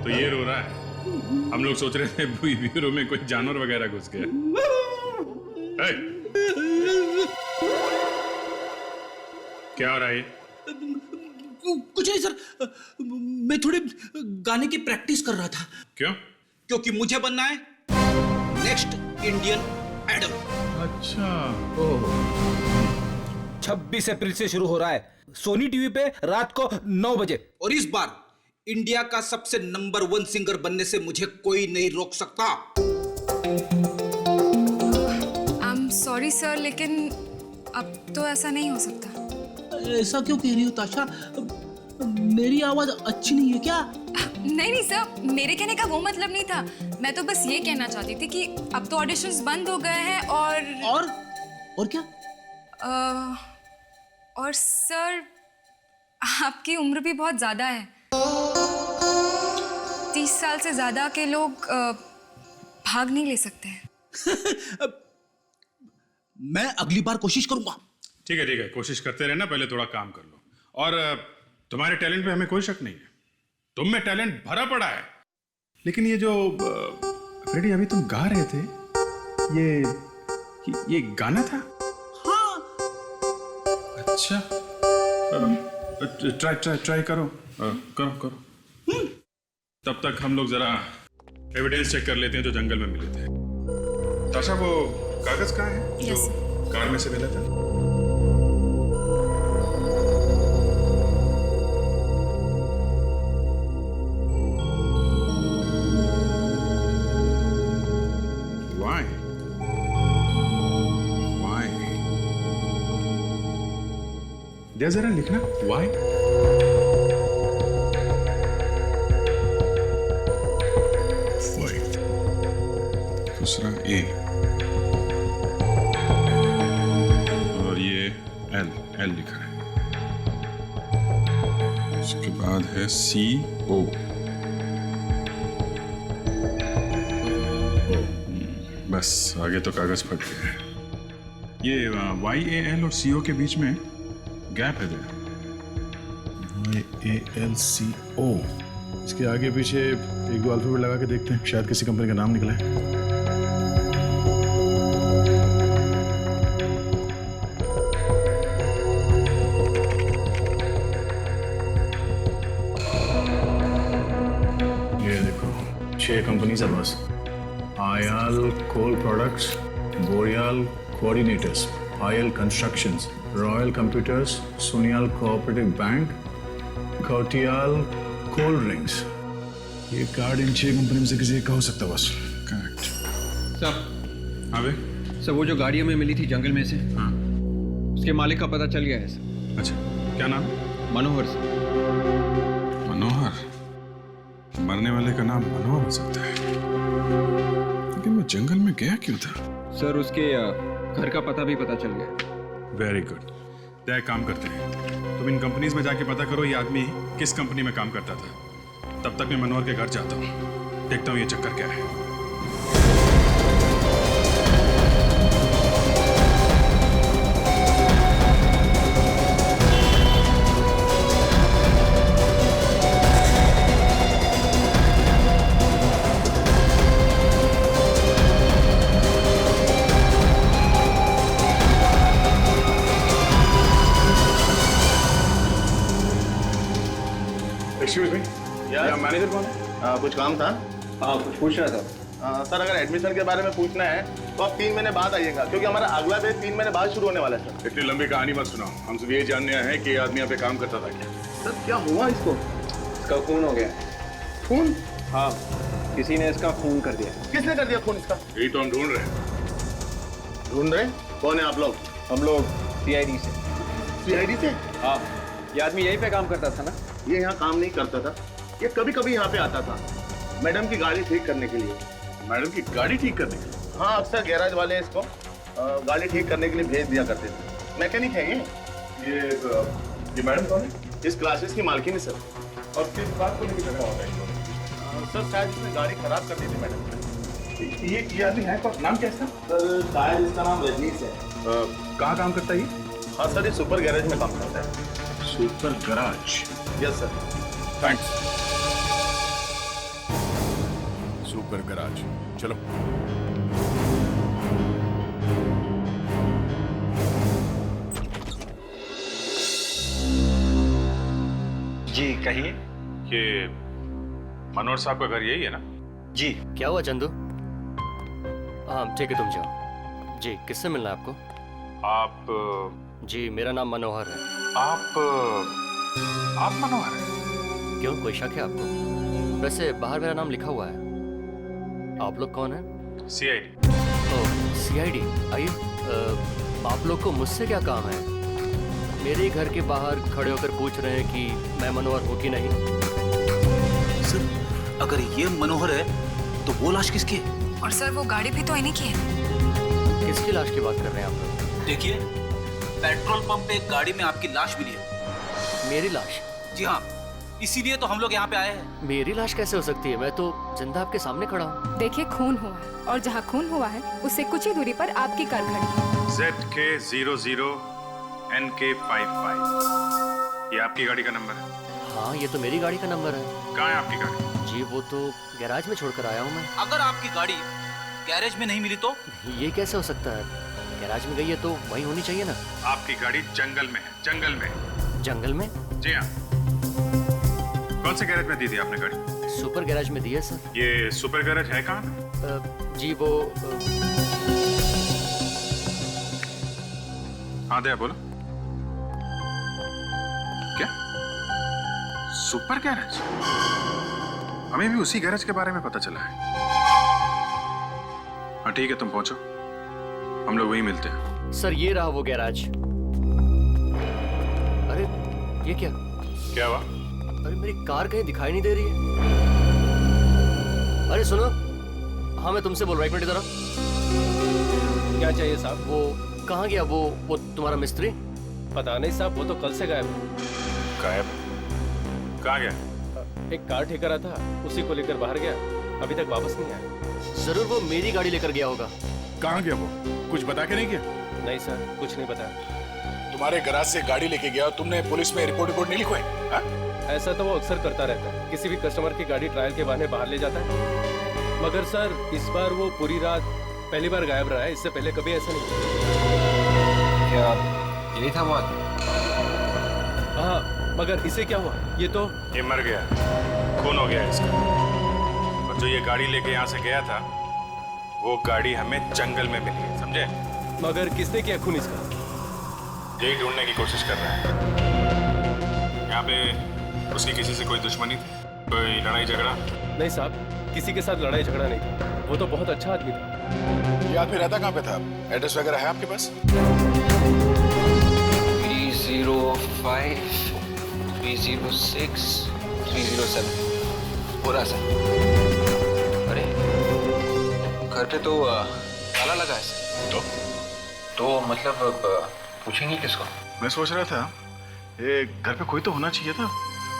Speaker 4: तो ये रो रहा है। हम लोग सोच रहे थे ब्यूरो में कोई जानवर वगैरह घुस गया। क्या हो रहा है?
Speaker 7: कुछ नहीं सर, मैं थोड़ी गाने की प्रैक्टिस कर रहा था।
Speaker 4: क्यों?
Speaker 7: क्योंकि मुझे बनना है नेक्स्ट इंडियन आइडल।
Speaker 4: अच्छा।
Speaker 7: 26 अप्रैल से शुरू हो रहा है सोनी टीवी पे रात को 9 बजे। और इस बार इंडिया का सबसे नंबर 1 सिंगर बनने से मुझे कोई नहीं रोक सकता।
Speaker 2: आई एम सॉरी सर, लेकिन अब तो ऐसा नहीं हो सकता।
Speaker 7: ऐसा क्यों कह रही हो ताशा? मेरी आवाज अच्छी नहीं है क्या?
Speaker 2: नहीं सर, मेरे कहने का वो मतलब नहीं था। मैं तो बस ये कहना चाहती थी कि अब तो ऑडिशंस बंद हो गए हैं
Speaker 7: और क्या?
Speaker 2: और सर, आपकी उम्र भी बहुत ज्यादा है। 30 साल से ज्यादा के लोग भाग नहीं ले सकते हैं।
Speaker 7: मैं अगली बार कोशिश करूंगा।
Speaker 4: ठीक है, कोशिश करते रहना, पहले थोड़ा काम कर लो। और तुम्हारे टैलेंट पे हमें कोई शक नहीं है, तुम में टैलेंट भरा पड़ा है। लेकिन ये जो फ्रेडी अभी तुम गा रहे थे, ये गाना था?
Speaker 7: हाँ।
Speaker 4: अच्छा, ट्राई करो। करो। तब तक हम लोग जरा एविडेंस चेक कर लेते हैं जो जंगल में मिले थे। ताशा, वो कागज कहाँ है जो कार में से मिला था? या जरा लिखना वाई। दूसरा ए और ये एल, एल लिखा है। उसके बाद है सी ओ। बस आगे तो कागज फट गया है। ये वाई ए एल और सी ओ के बीच में गैप है। वाई ए एल सी ओ, इसके आगे पीछे एक दो अल्फाबेट लगा के देखते हैं, शायद किसी कंपनी का नाम निकला है। ये देखो 6 कंपनीज है बस। आयाल कोल प्रोडक्ट्स, बोरियाल कोऑर्डिनेटर्स, आयल कंस्ट्रक्शंस, रॉयल कंप्यूटर्स, सोनियाल कोऑपरेटिव बैंक, घोटियाल कोल्ड ड्रिंक्स। ये कार्ड इन 6 कंपनी में से किसी एक का हो सकता है बस। Correct
Speaker 9: sir.
Speaker 4: हाँ भाई
Speaker 9: सर, वो जो गाड़ी हमें मिली थी जंगल में से,
Speaker 4: हाँ,
Speaker 9: उसके मालिक का पता चल गया है सर।
Speaker 4: अच्छा, क्या नाम?
Speaker 9: मनोहर सर।
Speaker 4: मनोहर? मरने वाले का नाम मनोहर हो सकता है, लेकिन वो जंगल में गया क्यों था?
Speaker 9: सर, उसके घर का पता भी पता चल गया।
Speaker 4: Very good. तो एक काम करते हैं, तुम इन कंपनीज में जाके पता करो ये आदमी किस कंपनी में काम करता था। तब तक मैं मनोहर के घर जाता हूँ, देखता हूँ ये चक्कर क्या है। एक्सक्यूज मी, मैनेजर कौन है?
Speaker 3: कुछ काम था?
Speaker 9: हाँ, कुछ पूछ रहा था।
Speaker 3: सर, अगर एडमिशन के बारे में पूछना है तो आप 3 महीने बाद आइएगा, क्योंकि हमारा अगला बैच 3 महीने बाद शुरू होने वाला है सर।
Speaker 4: इतनी लंबी कहानी मत सुनाओ, हम सिर्फ ये जानने आए हैं कि ये आदमी यहाँ पे काम करता था क्या?
Speaker 3: सर, क्या हुआ इसको?
Speaker 9: इसका खून हो गया।
Speaker 3: खून?
Speaker 9: हाँ, किसी ने इसका खून कर दिया।
Speaker 3: किसने कर दिया खून इसका?
Speaker 4: यही तो हम ढूंढ रहे हैं।
Speaker 3: ढूंढ रहे? कौन है आप लोग?
Speaker 9: हम लोग CID से।
Speaker 3: CID से?
Speaker 9: हाँ, ये आदमी यहीं पे काम करता था ना?
Speaker 3: ये यहाँ काम नहीं करता था, ये कभी कभी यहाँ पे आता था मैडम की गाड़ी ठीक करने के लिए।
Speaker 4: मैडम की गाड़ी ठीक करने के लिए?
Speaker 3: हाँ, अक्सर गैराज वाले इसको गाड़ी ठीक करने के लिए भेज दिया करते थे। मैकेनिक है ये मैडम कौन है? इस क्लासेस की मालकिन है सर।
Speaker 4: और किस बात को लेकर झगड़ा होता है?
Speaker 3: सर, शायद इसने गाड़ी खराब कर दी थी मैडम।
Speaker 4: ये आदमी है कौन? नाम क्या है इसका?
Speaker 3: सर, शायद इसका नाम रजनीश है।
Speaker 4: कहाँ काम करता है ये?
Speaker 3: हाँ सर, ये सुपर गैरेज में काम करता है।
Speaker 4: Super garage?
Speaker 3: Yes sir.
Speaker 4: Thanks. Super garage, चलो।
Speaker 16: जी कहिए।
Speaker 4: ये मनोहर साहब का घर यही है ना?
Speaker 16: जी।
Speaker 17: क्या हुआ चंदू? हाँ ठीक है, तुम जाओ। जी, किससे मिलना है आपको?
Speaker 4: आप?
Speaker 17: जी, मेरा नाम मनोहर है।
Speaker 4: आप मनोहर हैं?
Speaker 17: क्यों, कोई शक है आपको? वैसे बाहर मेरा नाम लिखा हुआ है। आप लोग कौन हैं?
Speaker 4: CID।
Speaker 17: ओह, CID। आइए, आप लोग को मुझसे क्या काम है? मेरे ही घर के बाहर खड़े होकर पूछ रहे हैं कि मैं मनोहर हूँ कि नहीं।
Speaker 7: सर, अगर ये मनोहर है तो वो लाश किसकी है?
Speaker 2: और सर, वो गाड़ी भी तो इन्हीं की है।
Speaker 17: किसकी लाश की बात कर रहे हैं आप लोग?
Speaker 7: देखिए, पेट्रोल पंप पे एक गाड़ी में आपकी लाश मिली है।
Speaker 17: मेरी लाश?
Speaker 7: जी हाँ, इसीलिए तो हम लोग यहाँ पे आए हैं।
Speaker 17: मेरी लाश कैसे हो सकती है? मैं तो जिंदा आपके सामने खड़ा हूँ।
Speaker 2: देखिए, खून हुआ है और जहाँ खून हुआ है उससे कुछ ही दूरी पर आपकी कार खड़ी है।
Speaker 4: ZK00 NK55, ये आपकी गाड़ी का नंबर है?
Speaker 17: हाँ, ये तो मेरी गाड़ी का नंबर है।
Speaker 4: कहाँ है आपकी गाड़ी?
Speaker 17: जी, वो तो गैराज में छोड़कर आया हूँ मैं।
Speaker 7: अगर आपकी गाड़ी गैरेज में नहीं मिली तो?
Speaker 17: ये कैसे हो सकता है? गैराज में गई है तो वहीं होनी चाहिए ना।
Speaker 4: आपकी गाड़ी जंगल में है, जंगल में।
Speaker 17: जंगल में?
Speaker 4: जी हाँ। कौन से गैरेज में दी थी आपने गाड़ी?
Speaker 17: सुपर गैराज में दी है सर।
Speaker 4: ये सुपर गैरेज है कहाँ?
Speaker 17: जी वो
Speaker 4: हाँ दया बोलो। क्या? Super garage? हमें भी उसी गैरेज के बारे में पता चला है। हाँ ठीक है, तुम पहुंचो, हम लोग वहीं मिलते हैं।
Speaker 17: सर, ये रहा वो गैराज। अरे
Speaker 6: ये क्या?
Speaker 4: क्या हुआ?
Speaker 6: अरे मेरी कार कहीं दिखाई नहीं दे रही है। अरे सुनो, हाँ मैं तुमसे बोल रहा हूँ, एक मिनट इधर आओ। क्या चाहिए साहब? वो कहाँ गया वो तुम्हारा मिस्त्री?
Speaker 14: पता नहीं साहब, वो तो कल से गायब है।
Speaker 4: गायब? कहाँ गया?
Speaker 14: एक कार ठेका रहा था, उसी को लेकर बाहर गया, अभी तक वापस नहीं आया।
Speaker 6: जरूर वो मेरी गाड़ी लेकर गया होगा।
Speaker 4: कहाँ गया वो? कुछ बता के नहीं गया?
Speaker 14: नहीं सर, कुछ नहीं बताया।
Speaker 4: तुम्हारे गैराज से गाड़ी लेके गया, तुमने पुलिस में रिपोर्ट नहीं लिखवाई?
Speaker 14: ऐसा तो वो अक्सर करता रहता है, किसी भी कस्टमर की गाड़ी ट्रायल के बहाने बाहर ले जाता है। मगर सर इस बार वो पूरी रात पहली बार गायब रहा है, इससे पहले कभी ऐसा नहीं।
Speaker 9: क्या यही था बात?
Speaker 14: हाँ, मगर इसे क्या हुआ? ये
Speaker 4: मर गया, खून हो गया इसका। और जो ये गाड़ी लेके यहाँ से गया था, वो गाड़ी हमें जंगल में मिली है, समझे?
Speaker 14: मगर किसने किया खून इसका?
Speaker 4: यही ढूंढने की कोशिश कर रहा है। यहाँ पे उसकी किसी से कोई दुश्मनी थी? कोई लड़ाई झगड़ा?
Speaker 14: नहीं साहब, किसी के साथ लड़ाई झगड़ा नहीं था, वो तो बहुत अच्छा आदमी था।
Speaker 4: ये आदमी रहता कहाँ पे था? एड्रेस वगैरह है आपके पास?
Speaker 9: 305 306 307 पूरा सर। अरे घर पे तो ताला लगा है सर। तो मतलब पूछेंगे किसको?
Speaker 4: मैं सोच रहा था ये घर पे कोई तो होना चाहिए था।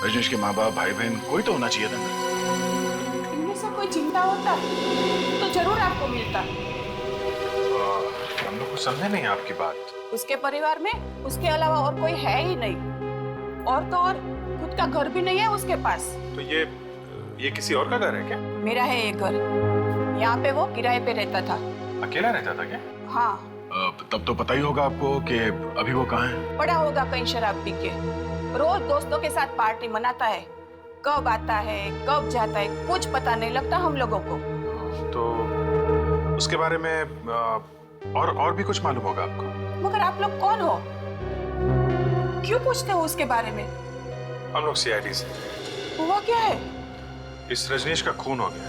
Speaker 4: रजनीश के माँ बाप, भाई बहन, कोई तो होना चाहिए था।
Speaker 22: इनमें से कोई चिंता होता तो जरूर आपको मिलता।
Speaker 4: हम लोग को समझे नहीं आपकी बात।
Speaker 22: उसके परिवार में उसके अलावा और कोई है ही नहीं, और तो और खुद का घर भी नहीं है उसके पास।
Speaker 4: तो ये किसी और का घर है क्या?
Speaker 22: मेरा है एक घर, यहाँ पे वो किराए पे रहता था।
Speaker 4: अकेला रहता था क्या?
Speaker 22: हाँ।
Speaker 4: तब तो पता ही होगा आपको कि अभी वो कहाँ है।
Speaker 22: पड़ा होगा कहीं शराब पी के, रोज दोस्तों के साथ पार्टी मनाता है, कब आता है कब जाता है कुछ पता नहीं लगता हम लोगों को।
Speaker 4: तो उसके बारे में और भी कुछ मालूम होगा आपको?
Speaker 22: मगर आप लोग कौन हो? क्यों पूछते हो उसके बारे में?
Speaker 4: हम लोग सीआईडी से।
Speaker 22: हुआ क्या है?
Speaker 4: इस रजनीश का खून हो गया।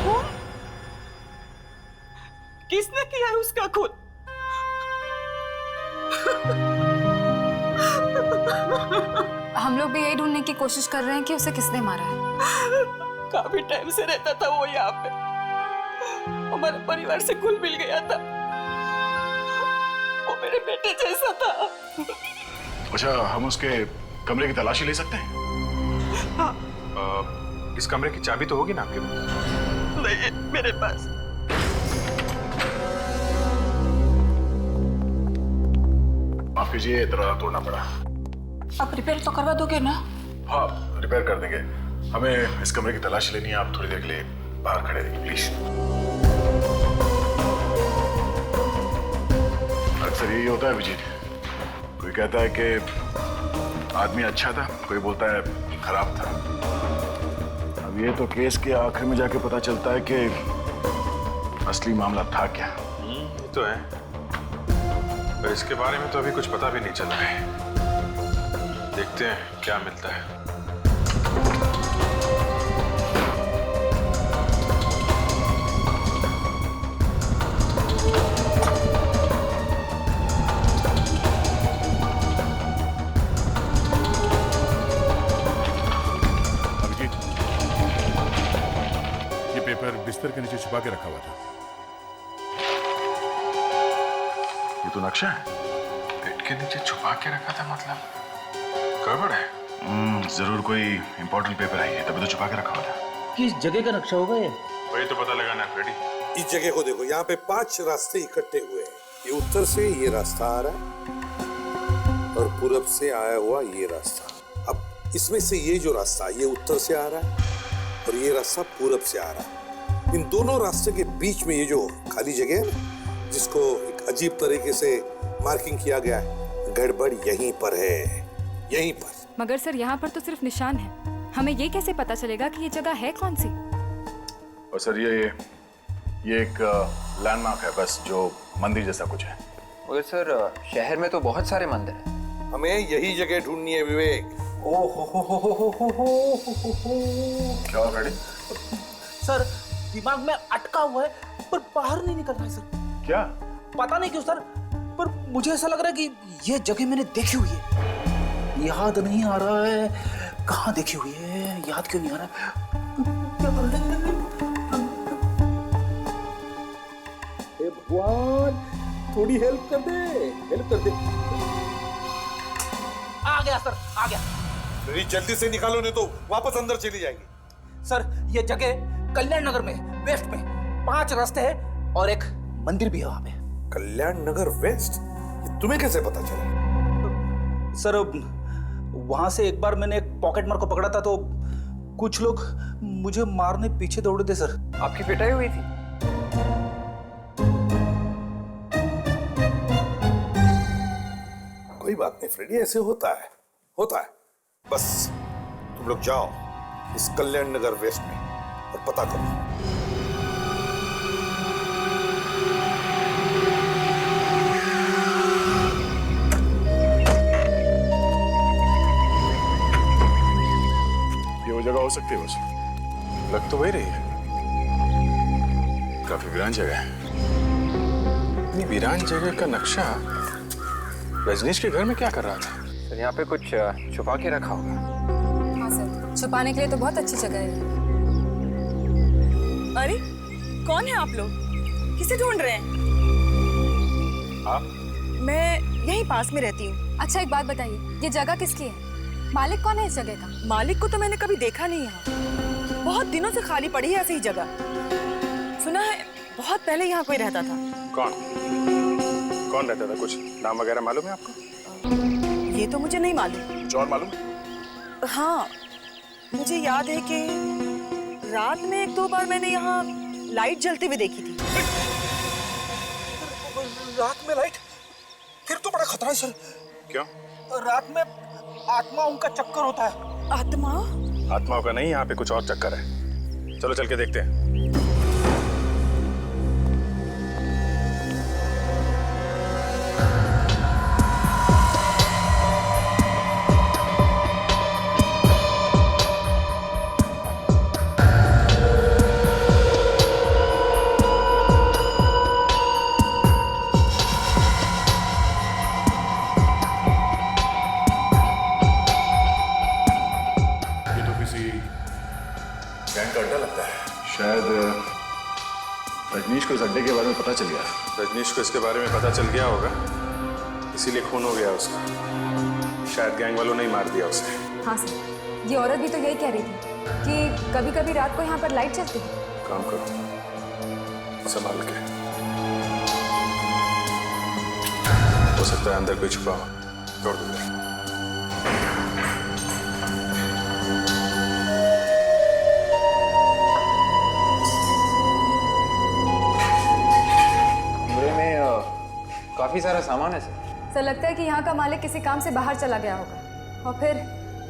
Speaker 22: खून? किसने किया है उसका खून?
Speaker 2: हम लोग भी यही ढूंढने की कोशिश कर रहे हैं कि उसे किसने मारा है।
Speaker 22: काफी टाइम से रहता था वो यहाँ पे, हमारे परिवार से घुल मिल गया था, वो मेरे बेटे जैसा था।
Speaker 4: अच्छा, हम उसके कमरे की तलाशी ले सकते हैं?
Speaker 22: हाँ।
Speaker 4: इस कमरे की चाबी तो होगी ना आपके पास?
Speaker 22: नहीं, मेरे पास।
Speaker 4: माफ कीजिए, दरवाजा तोड़ना पड़ा।
Speaker 22: आप रिपेयर तो करवा दोगे ना?
Speaker 4: हाँ, रिपेयर कर देंगे। हमें इस कमरे की तलाशी लेनी है, आप थोड़ी देर के लिए बाहर खड़े रहिए प्लीज। अक्सर यही होता है विजीत, कोई कहता है कि आदमी अच्छा था, कोई बोलता है खराब था। अब ये तो केस के आखिर में जाके पता चलता है कि असली मामला था क्या। ये तो है, पर इसके बारे में तो अभी कुछ पता भी नहीं चला है। देखते हैं क्या मिलता है।
Speaker 14: अभिजीत, ये पेपर बिस्तर के नीचे छुपा के रखा हुआ था।
Speaker 4: ये तो नक्शा है, बेड के नीचे छुपा के रखा था, मतलब गड़बड़ है। जरूर कोई इंपॉर्टेंट पेपर है, ये तभी तो छुपा के रखा हुआ था।
Speaker 7: किस जगह का नक्शा होगा ये?
Speaker 4: वही तो पता लगाना है फ्रेडी।
Speaker 11: इस जगह को देखो, यहाँ पे 5 रास्ते इकट्ठे हुए हैं। ये उत्तर से ये रास्ता आ रहा है और पूरब से आया हुआ ये रास्ता। अब इसमें से ये जो रास्ता ये उत्तर से आ रहा है और ये रास्ता पूरब से आ रहा है। इन दोनों रास्ते के बीच में ये जो खाली जगह है ना, जिसको एक अजीब तरीके से मार्किंग किया गया है, गड़बड़ यहीं पर है, यहीं पर।
Speaker 2: मगर सर यहाँ पर तो सिर्फ निशान है, हमें ये कैसे पता चलेगा कि ये जगह है कौन सी?
Speaker 4: और सर ये एक लैंडमार्क है बस, जो मंदिर जैसा कुछ है।
Speaker 9: मगर सर शहर में तो बहुत सारे मंदिर हैं।
Speaker 11: हमें यही जगह ढूंढनी है विवेक।
Speaker 4: क्या हुआ फ्रेडी?
Speaker 7: सर दिमाग में अटका हुआ है पर बाहर नहीं निकल रहा है सर।
Speaker 4: क्या?
Speaker 7: पता नहीं क्यों सर, पर मुझे ऐसा लग रहा है कि ये जगह मैंने देखी हुई है। याद नहीं आ रहा है, कहाँ देखी हुई है, याद क्यों नहीं आ रहा? हे भगवान, थोड़ी हेल्प कर दे, हेल्प कर दे। आ गया सर, आ गया।
Speaker 11: मेरी जल्दी से निकालो, नहीं तो वापस अंदर चली जाएगी।
Speaker 7: सर ये जगह कल्याण नगर में, वेस्ट में 5 रास्ते हैं और एक मंदिर भी है वहां पे।
Speaker 11: कल्याण नगर वेस्ट? ये तुम्हें कैसे पता चला?
Speaker 7: सर वहां से एक बार मैंने एक पॉकेट मार को पकड़ा था तो कुछ लोग मुझे मारने पीछे दौड़े थे सर।
Speaker 9: आपकी पिटाई हुई थी?
Speaker 11: कोई बात नहीं फ्रेडी, ऐसे होता है, होता है। बस तुम लोग जाओ इस कल्याण नगर वेस्ट में और पता करो।
Speaker 4: ये वो जगह हो सकती है, बस लग तो वही रही है। काफी वीरान जगह है। इतनी वीरान जगह का नक्शा रजनीश के घर में क्या कर रहा था?
Speaker 9: सर यहाँ पे कुछ छुपा के रखा होगा।
Speaker 2: हाँ सर, छुपाने के लिए तो बहुत अच्छी जगह है।
Speaker 15: अरे कौन है आप लोग? किसे ढूंढ रहे हैं?
Speaker 4: आप?
Speaker 15: मैं यहीं पास में रहती हूँ।
Speaker 2: अच्छा एक बात बताइए, ये जगह किसकी है? मालिक कौन है इस जगह का?
Speaker 15: मालिक को तो मैंने कभी देखा नहीं यहाँ। बहुत दिनों से खाली पड़ी है ऐसी ही जगह। सुना है बहुत पहले यहाँ कोई रहता था।
Speaker 4: कौन रहता था? कुछ नाम वगैरह मालूम है आपको?
Speaker 15: ये तो मुझे नहीं मालूम।
Speaker 4: कुछ और मालूम?
Speaker 15: हाँ मुझे याद है कि रात में 1-2 बार मैंने यहाँ लाइट जलती हुई देखी थी।
Speaker 7: रात में लाइट? फिर तो बड़ा खतरा है सर।
Speaker 4: क्यों?
Speaker 7: रात में आत्माओं का चक्कर होता है।
Speaker 15: आत्मा?
Speaker 4: आत्माओं का नहीं, यहाँ पे कुछ और चक्कर है। चलो चल के देखते हैं। शायद रजनीश को इस अड्डे के बारे में पता चल गया। रजनीश को इसके बारे में पता चल गया होगा, इसीलिए खून हो गया उसका। शायद गैंग वालों ने ही मार दिया उसे।
Speaker 2: हाँ सर, ये औरत भी तो यही कह रही थी कि कभी कभी रात को यहाँ पर लाइट चलती है।
Speaker 4: काम करो, संभाल के। हो सकता है अंदर कोई छुपा हो, छोड़ दो।
Speaker 9: काफी सारा सामान है सर।
Speaker 2: सर लगता है कि यहाँ का मालिक किसी काम से बाहर चला गया होगा और फिर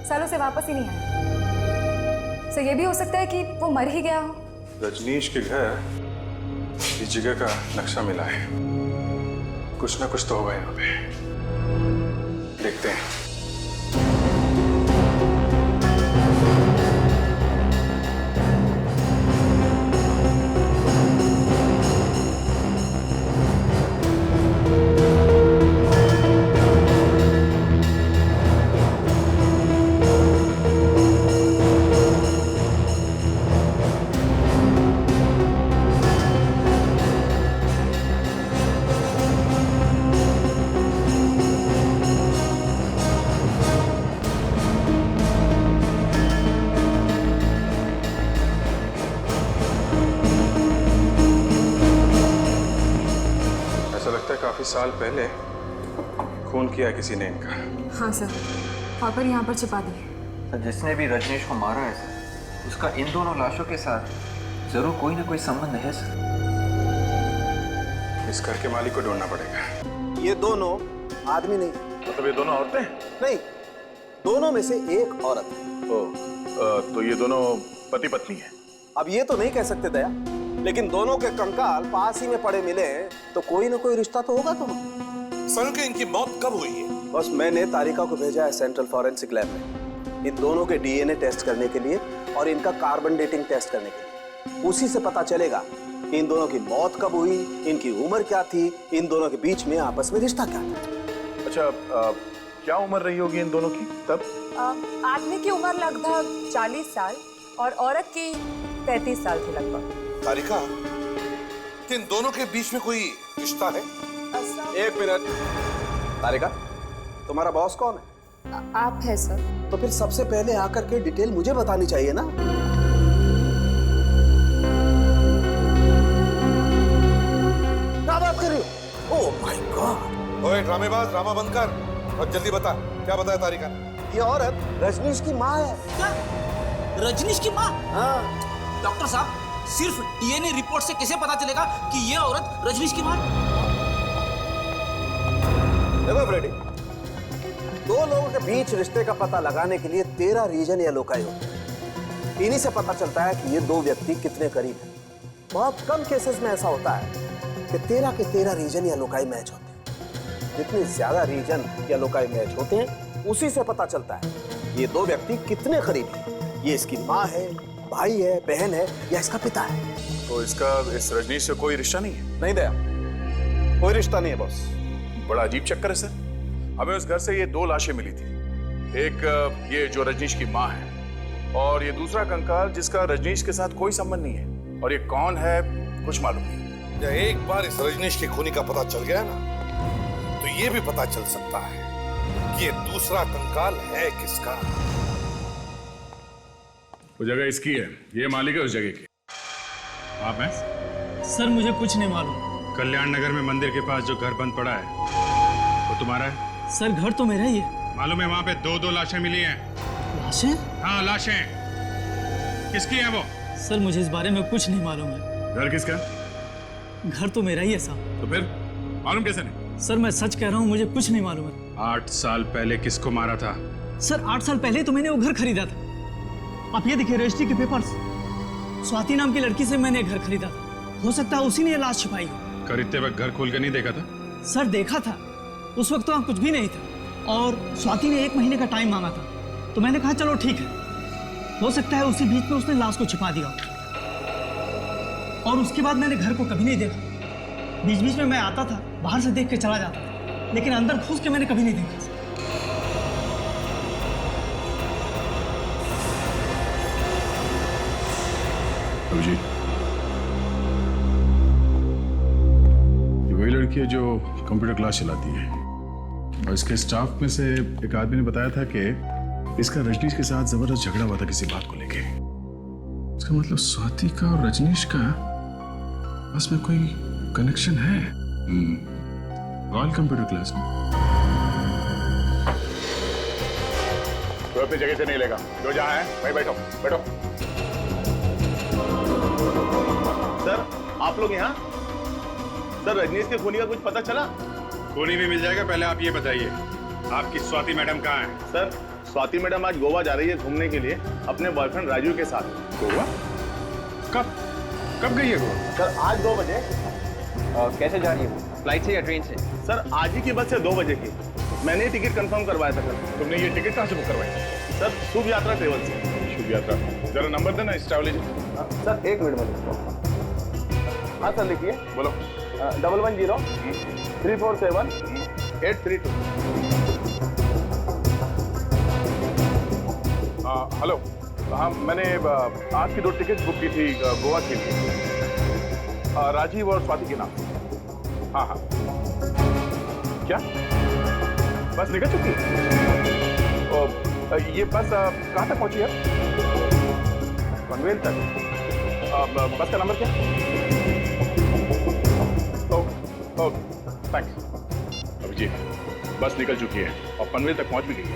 Speaker 2: सालों से वापस ही नहीं आया। सर ये भी हो सकता है कि वो मर ही गया हो।
Speaker 4: रजनीश के घर इस जगह का नक्शा मिला है, कुछ ना कुछ तो होगा यहाँ पे। देखते हैं। काफी साल पहले खून किया किसी ने इनका।
Speaker 2: हाँ सर, पापा यहाँ पर छुपा दिए।
Speaker 9: सर जिसने भी रजनीश को मारा है सर, उसका इन दोनों लाशों के साथ जरूर कोई ना कोई संबंध है सर।
Speaker 4: इस घर के मालिक को ढूंढना पड़ेगा।
Speaker 21: ये दोनों आदमी नहीं।
Speaker 4: मतलब ये दोनों औरतें?
Speaker 21: नहीं, दोनों में से एक औरत है।
Speaker 4: तो ये दोनों पति पत्नी है?
Speaker 21: अब ये तो नहीं कह सकते दया, लेकिन दोनों के कंकाल पास ही में पड़े मिले तो कोई ना कोई रिश्ता तो होगा।
Speaker 11: सर के इनकी मौत कब हुई है?
Speaker 21: बस मैंने तारिका को भेजा है सेंट्रल फॉरेंसिक लैब में इन दोनों के डीएनए टेस्ट करने के लिए और इनका कार्बन डेटिंग टेस्ट करने के लिए। उसी से पता चलेगा कि इन दोनों की मौत कब हुई, इनकी उम्र क्या थी, इन दोनों के बीच में आपस में रिश्ता क्या था।
Speaker 4: अच्छा,
Speaker 13: क्या उम्र रही होगी इन दोनों की तब?
Speaker 15: आदमी की उम्र लगभग 40 साल और औरत की 35 साल थी लगभग।
Speaker 12: तारिका, इन दोनों के बीच में कोई रिश्ता है?
Speaker 21: एक मिनट। तारिका, तुम्हारा बॉस कौन है?
Speaker 2: आप है सर।
Speaker 21: तो फिर सबसे पहले आकर के डिटेल मुझे बतानी चाहिए ना। क्या बात कर रही हो? Oh my God.
Speaker 12: ओए ड्रामेबाज, ड्रामा बंद कर और जल्दी बता, क्या बताया तारिका ने?
Speaker 21: ये औरत रजनीश की माँ है।
Speaker 7: क्या? रजनीश की माँ?
Speaker 21: हाँ।
Speaker 7: डॉक्टर साहब, सिर्फ डीएनए रिपोर्ट से कैसे पता चलेगा कि ये औरत रजनीश की माँ?
Speaker 21: देखो फ्रेडी, दो लोगों के बीच रिश्ते का पता लगाने के लिए 13 रीजन या लोकाई होते हैं। इन्हीं से पता चलता है कि ये दो व्यक्ति कितने करीब हैं। बहुत कम केसेस में ऐसा होता है कि 13 के 13 रीजन या लोकाई मैच होते हैं। जितने ज्यादा रीजन या लोकाई मैच होते हैं, उसी से पता चलता है ये दो व्यक्ति कितने करीब हैं। ये इसकी माँ है, भाई है, बहन है या इसका पिता है।
Speaker 13: तो इसका इस रजनीश से कोई रिश्ता नहीं है?
Speaker 21: नहीं दया, कोई रिश्ता नहीं है बॉस।
Speaker 13: बड़ा अजीब चक्कर है सर। हमें उस घर से ये 2 लाशें मिली थी। एक ये जो रजनीश की माँ है और ये दूसरा कंकाल जिसका रजनीश के साथ कोई संबंध नहीं है। और ये कौन है कुछ मालूम नहीं।
Speaker 12: या एक बार इस रजनीश की खूनी का पता चल गया ना, तो ये भी पता चल सकता है कि ये दूसरा कंकाल है किसका।
Speaker 4: वो जगह इसकी है, ये मालिक है उस जगह की। आप हैं?
Speaker 10: सर मुझे कुछ नहीं मालूम।
Speaker 4: कल्याण नगर में मंदिर के पास जो घर बंद पड़ा है वो तुम्हारा है?
Speaker 10: सर घर तो मेरा ही है।
Speaker 4: मालूम है वहाँ पे 2 लाशें मिली हैं।
Speaker 10: लाशें?
Speaker 4: हाँ लाशें। किसकी हैं वो?
Speaker 10: सर मुझे इस बारे में कुछ नहीं मालूम है।
Speaker 4: घर किसका?
Speaker 10: घर तो मेरा ही है साहब।
Speaker 4: तो फिर मालूम कैसे नहीं?
Speaker 10: सर मैं सच कह रहा हूँ, मुझे कुछ नहीं मालूम है।
Speaker 4: 8 साल पहले किसको मारा था?
Speaker 10: सर 8 साल पहले तो मैंने वो घर खरीदा था। आप ये देखिए रजिस्ट्री के पेपर्स। स्वाति नाम की लड़की से मैंने घर खरीदा था। हो सकता है उसी ने ये लाश छुपाई हो।
Speaker 4: खरीदते वक्त घर खोल के नहीं देखा था?
Speaker 10: सर देखा था, उस वक्त तो वहाँ कुछ भी नहीं था और स्वाति ने 1 महीने का टाइम मांगा था, तो मैंने कहा चलो ठीक है। हो सकता है उसी बीच में उसने लाश को छिपा दिया और उसके बाद मैंने घर को कभी नहीं देखा। बीच बीच में मैं आता था, बाहर से देख के चला जाता था, लेकिन अंदर घुस के मैंने कभी नहीं देखा।
Speaker 4: अभिजीत, ये वही लड़की है जो कंप्यूटर क्लास चलाती है और इसके स्टाफ में से एक आदमी ने बताया था कि इसका रजनीश के साथ जबरदस्त झगड़ा हुआ था किसी बात को लेके। इसका मतलब स्वाति का और रजनीश का बस में कोई कनेक्शन है। रॉयल कंप्यूटर क्लास में।
Speaker 13: तो अपनी जगह से नहीं लेगा, जो जहाँ है भाई बैठो बैठो।
Speaker 3: सर आप लोग यहाँ? सर रजनीश के खूनी का कुछ पता चला?
Speaker 4: खूनी भी मिल जाएगा, पहले आप ये बताइए आपकी स्वाति मैडम कहाँ है?
Speaker 3: सर स्वाति मैडम आज गोवा जा रही है घूमने के लिए अपने बॉयफ्रेंड राजू के साथ।
Speaker 4: गोवा? कब कब गई है गोवा?
Speaker 3: सर आज 2 बजे।
Speaker 9: कैसे जा रही है? फ्लाइट से या ट्रेन से?
Speaker 3: सर आज ही की बस से 2 बजे की। मैंने टिकट कंफर्म करवाया था सर।
Speaker 13: तुमने ये टिकट कहाँ से बुक करवाई?
Speaker 3: सर शुभ यात्रा ट्रेवल से।
Speaker 13: शुभ यात्रा, जरा नंबर देना इस ट्रैवल एजेंट।
Speaker 3: सर 1 मिनट में। हाँ सर लिखिए।
Speaker 13: बोलो।
Speaker 3: 110 347 832।
Speaker 13: हेलो, हाँ मैंने आज की 2 टिकट बुक की थी गोवा के लिए, राजीव और स्वाति के नाम। हाँ हाँ। क्या बस निकल चुकी है? ये बस कहाँ तक पहुंची है? पनवेल तक। बस का नंबर क्या? थैंक्स। अभिजीत, बस निकल चुकी है और पनवेल तक पहुंच भी गई है।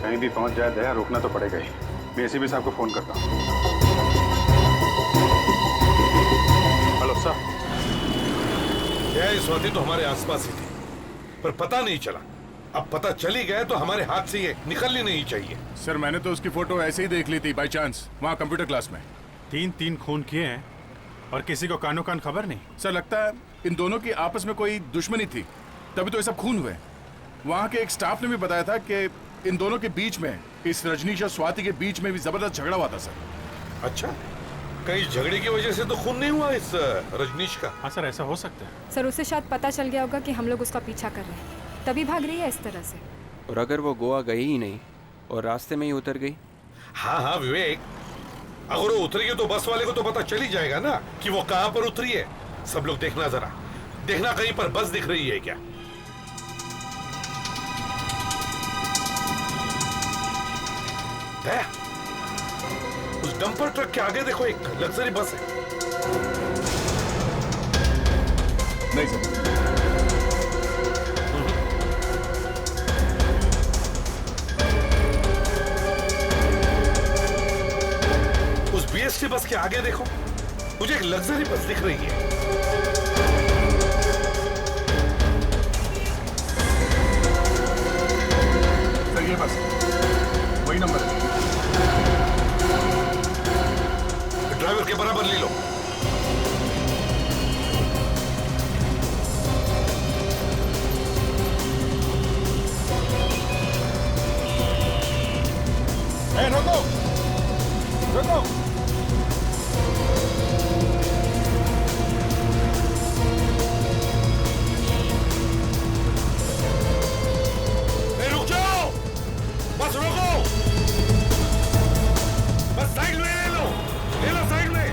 Speaker 4: कहीं भी पहुंच जाए दया, रोकना तो पड़ेगा ही। मैं एसीपी साहब को फोन करता हूँ।
Speaker 13: Hello sir.
Speaker 12: यह स्वाति तो हमारे आसपास ही थी, पर पता नहीं चला। अब पता चली गया तो हमारे हाथ से ये निकलनी नहीं चाहिए।
Speaker 4: सर मैंने तो उसकी फोटो ऐसे ही देख ली थी बाय चांस, वहाँ कंप्यूटर क्लास में।
Speaker 18: 3 खून किए हैं और किसी को कानो कान खबर नहीं।
Speaker 4: सर लगता है इन दोनों की आपस में कोई दुश्मनी थी, तभी तो ये सब खून हुए। वहाँ के एक स्टाफ ने भी बताया था कि इन दोनों के बीच में, इस रजनीश और स्वाति के बीच में भी जबरदस्त झगड़ा हुआ था सर।
Speaker 12: अच्छा, कहीं झगड़े की वजह से तो खून नहीं हुआ इस रजनीश का?
Speaker 18: हाँ सर, ऐसा हो सकता है।
Speaker 2: सर उसे शायद पता चल गया होगा कि हम लोग उसका पीछा कर रहे हैं, तभी भाग रही है इस तरह से।
Speaker 5: और अगर वो गोवा गई ही नहीं और रास्ते में ही उतर गई?
Speaker 12: हाँ हाँ विवेक, अगर वो उतरेगी तो बस वाले को तो पता चल ही जाएगा ना कि वो कहां पर उतरी है। सब लोग देखना, जरा देखना कहीं पर बस दिख रही है क्या। उस डंपर ट्रक के आगे देखो, एक लग्जरी बस है।
Speaker 13: नहीं सर।
Speaker 12: उस बीएसटी बस के आगे देखो, मुझे एक लग्जरी बस दिख रही है।
Speaker 13: सर ये बस वही नंबर है।
Speaker 12: ड्राइवर के बराबर ले लो।
Speaker 13: रोको रुको।
Speaker 12: रुक जाओ, बस रोको, बस साइड में ले लो साइड में।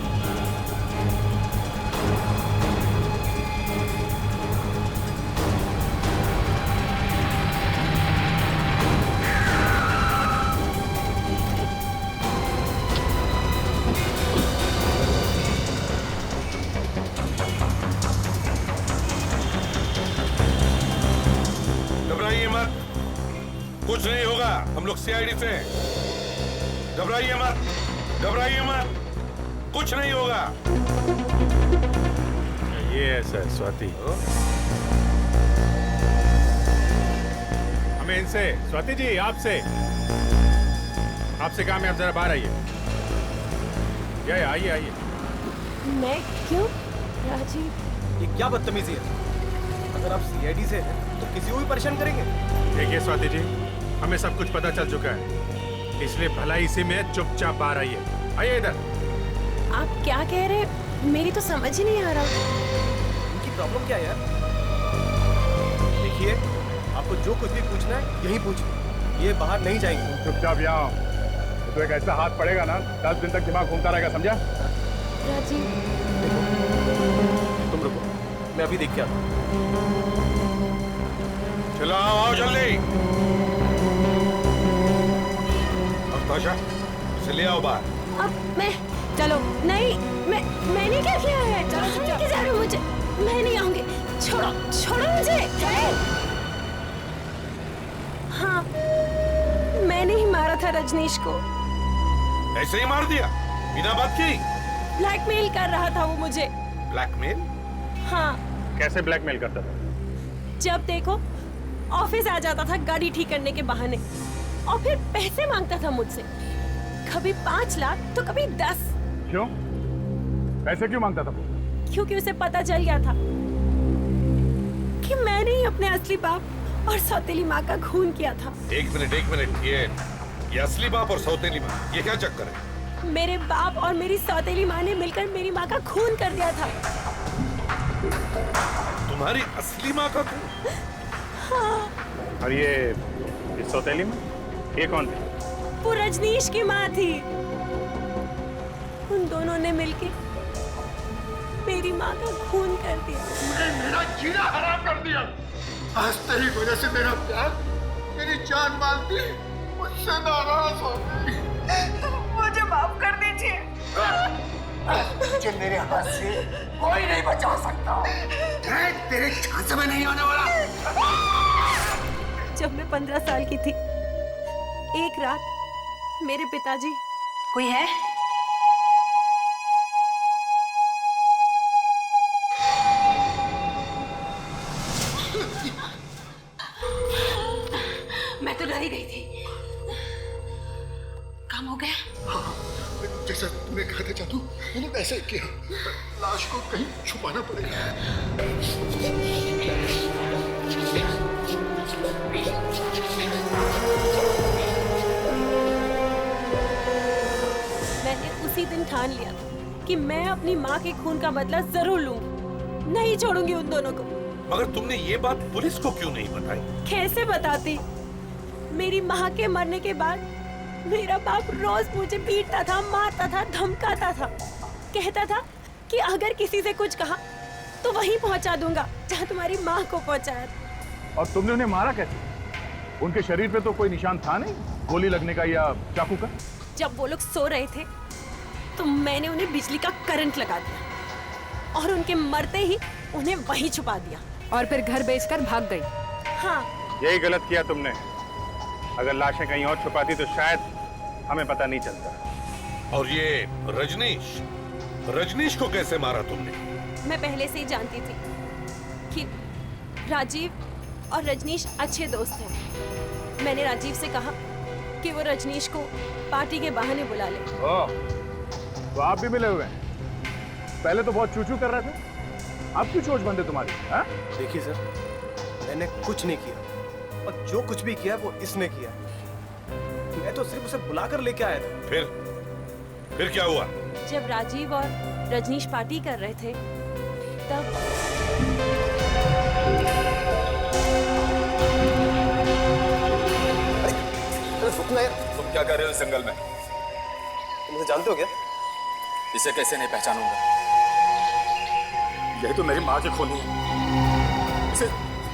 Speaker 12: घबराइए मत, कुछ नहीं होगा, हम लोग सीआईडी से हैं। घबराइए मत, कुछ नहीं होगा।
Speaker 18: ये है सर स्वाति। हमें इनसे, स्वाति जी आपसे काम है, आप जरा बाहर आइए। आइए।
Speaker 20: मैं क्यों? राजीव,
Speaker 6: ये क्या बदतमीजी है? अगर आप सीआईडी से हैं तो किसी को भी परेशान करेंगे?
Speaker 18: देखिए स्वाति जी, हमें सब कुछ पता चल चुका है, इसलिए भलाई इसी में चुपचाप बाहर आइए इधर।
Speaker 20: आप क्या कह रहे हैं? मेरी तो समझ ही नहीं आ रहा।
Speaker 6: इनकी प्रॉब्लम क्या है यार? देखिए, आपको जो कुछ भी पूछना है यही पूछिए, ये बाहर नहीं जाएंगे।
Speaker 14: चुपचाप यहाँ, तो एक ऐसा हाथ पड़ेगा ना 10 दिन तक दिमाग घूमता रहेगा, समझा?
Speaker 20: राजीव,
Speaker 6: तुम रुको, मैं अभी देख के आता हूँ।
Speaker 12: चलो आओ जल्दी। अब ताशा, इसे ले आओ बाहर।
Speaker 20: अब मैं चलो नहीं, मैंने क्या किया है? चलो लेके जा रहे हो मुझे, मैं नहीं आऊंगी। छोड़ो मुझे। हाँ, मैंने ही मारा था रजनीश को।
Speaker 12: ऐसे ही मार दिया बिना बात की?
Speaker 20: ब्लैकमेल कर रहा था वो मुझे।
Speaker 12: ब्लैकमेल?
Speaker 20: हाँ।
Speaker 14: कैसे ब्लैकमेल करता था?
Speaker 20: जब देखो ऑफिस आ जाता था गाड़ी ठीक करने के बहाने, और फिर पैसे मांगता था मुझसे, कभी 5 लाख तो कभी 10।
Speaker 14: क्यों? पैसे क्यों मांगता था वो?
Speaker 20: क्योंकि उसे पता चल गया था कि मैंने ही अपने असली बाप और सौतेली माँ का खून किया था।
Speaker 12: एक मिनट, ये असली बाप और सौतेली माँ, ये क्या चक्कर है?
Speaker 20: मेरे बाप और मेरी सौतेली माँ ने मिलकर मेरी माँ का खून कर दिया था।
Speaker 12: तुम्हारी असली माँ का खून?
Speaker 20: हाँ।
Speaker 14: और ये सौतेली माँ, ये कौन थी?
Speaker 20: वो रजनीश की माँ थी। उन दोनों ने मिलके मेरी माँ का खून कर दिया।
Speaker 19: तूने मेरा जीना हराम कर दिया। आज तेरी वजह से मेरा प्यार, मेरी जान मालती मुझसे नाराज हो गई।
Speaker 15: मुझे माफ कर दीजिए।
Speaker 19: तुझे मेरे हाथ से कोई नहीं बचा सकता। मैं तेरे झांसे में नहीं आने वाला।
Speaker 20: जब मैं 15 साल की थी, एक रात मेरे पिताजी, कोई है? मैं तो डर ही गई थी। काम हो गया?
Speaker 19: हाँ, जैसा तुमने कहा था जादू, मैंने वैसे ही किया। लाश को कहीं छुपाना पड़ेगा।
Speaker 20: मैंने उसी दिन ठान लिया था कि मैं अपनी माँ के खून का बदला जरूर लूंगी, नहीं छोड़ूंगी उन दोनों को।
Speaker 12: मगर तुमने ये बात पुलिस को क्यों नहीं बताई?
Speaker 20: कैसे बताती?
Speaker 1: मेरी माँ के मरने के बाद मेरा बाप रोज मुझे पीटता था, मारता था, धमकाता था, कहता था कि अगर किसी से कुछ कहा तो वहीं पहुंचा दूंगा जहाँ तुम्हारी माँ को पहुंचाया था।
Speaker 18: और तुमने उन्हें मारा कैसे? उनके शरीर पे तो कोई निशान था नहीं, गोली लगने का या चाकू का।
Speaker 1: जब वो लोग सो रहे थे तो मैंने उन्हें बिजली का करंट लगा दिया और उनके मरते ही उन्हें वहीं छुपा दिया
Speaker 2: और फिर घर बेचकर भाग गई।
Speaker 1: हाँ,
Speaker 18: यही गलत किया तुमने। अगर लाशें कहीं और छुपाती तो शायद हमें पता नहीं चलता।
Speaker 12: और ये रजनीश को कैसे मारा तुमने?
Speaker 1: मैं पहले से ही जानती थी कि राजीव और रजनीश अच्छे दोस्त हैं। मैंने राजीव से कहा कि वो रजनीश को पार्टी के बहाने बुला ले।
Speaker 18: ओह, तो आप भी मिले हुए हैं? पहले तो बहुत चूचू कर रहे थे, अब क्यों चोच बंद है तुम्हारी? हाँ?
Speaker 8: देखिए सर, मैंने कुछ नहीं किया और जो कुछ भी किया वो इसने किया। मैं तो सिर्फ उसे बुलाकर लेके आया था।
Speaker 12: फिर क्या हुआ?
Speaker 1: जब राजीव और रजनीश पार्टी कर रहे थे तब
Speaker 8: रुकना यार।
Speaker 23: तुम क्या कर रहे हो इस जंगल में?
Speaker 8: तुम मुझे जानते हो क्या?
Speaker 23: इसे कैसे नहीं पहचानूंगा? यही तो मेरी माँ की खूनी है। इसे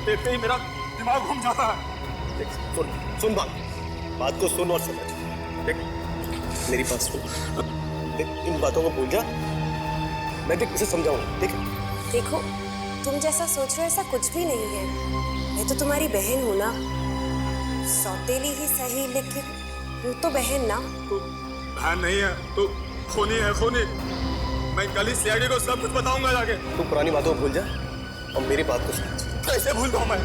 Speaker 23: देखते ही मेरा दिमाग घूम जाता है।
Speaker 8: सुन बात को सुन और समझ। देख, मेरी बात सुन। देख, इन बातों को भूल जा। मैं देख इसे समझाऊंगा।
Speaker 24: देखो, तुम जैसा सोच रहे हो ऐसा कुछ भी नहीं है। मैं तो तुम्हारी बहन हूँ ना, सौतेली ही सही लेकिन वो तो बहन ना।
Speaker 23: तो बहन नहीं है तो खूनी है, खूनी। मैं कल ही सीआईडी को सब कुछ बताऊंगा जाके।
Speaker 8: तू पुरानी बातों को भूल जा और मेरी बात को समझ।
Speaker 23: कैसे भूल दूं मैं?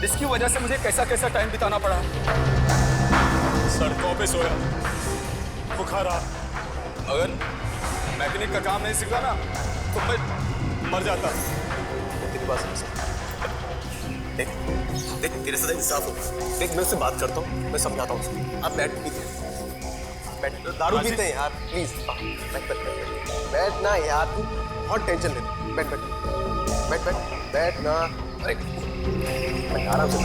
Speaker 23: इसकी वजह से मुझे कैसा कैसा टाइम बिताना पड़ा। सड़कों पे सोया, भूखा रहा। अगर मैकेनिक का काम नहीं सीखा ना तो मैं मर जाता।
Speaker 8: तेरी बात समझ। देख तेरे साथ इंसाफ हो। देख, मैं उससे बात करता हूँ, मैं समझाता हूँ उसको। आप बैठ, दारू पीते हैं यार, प्लीज बैठ ना यार, तू बहुत टेंशन ले। बैठ ना। अरे बैठ, आराम से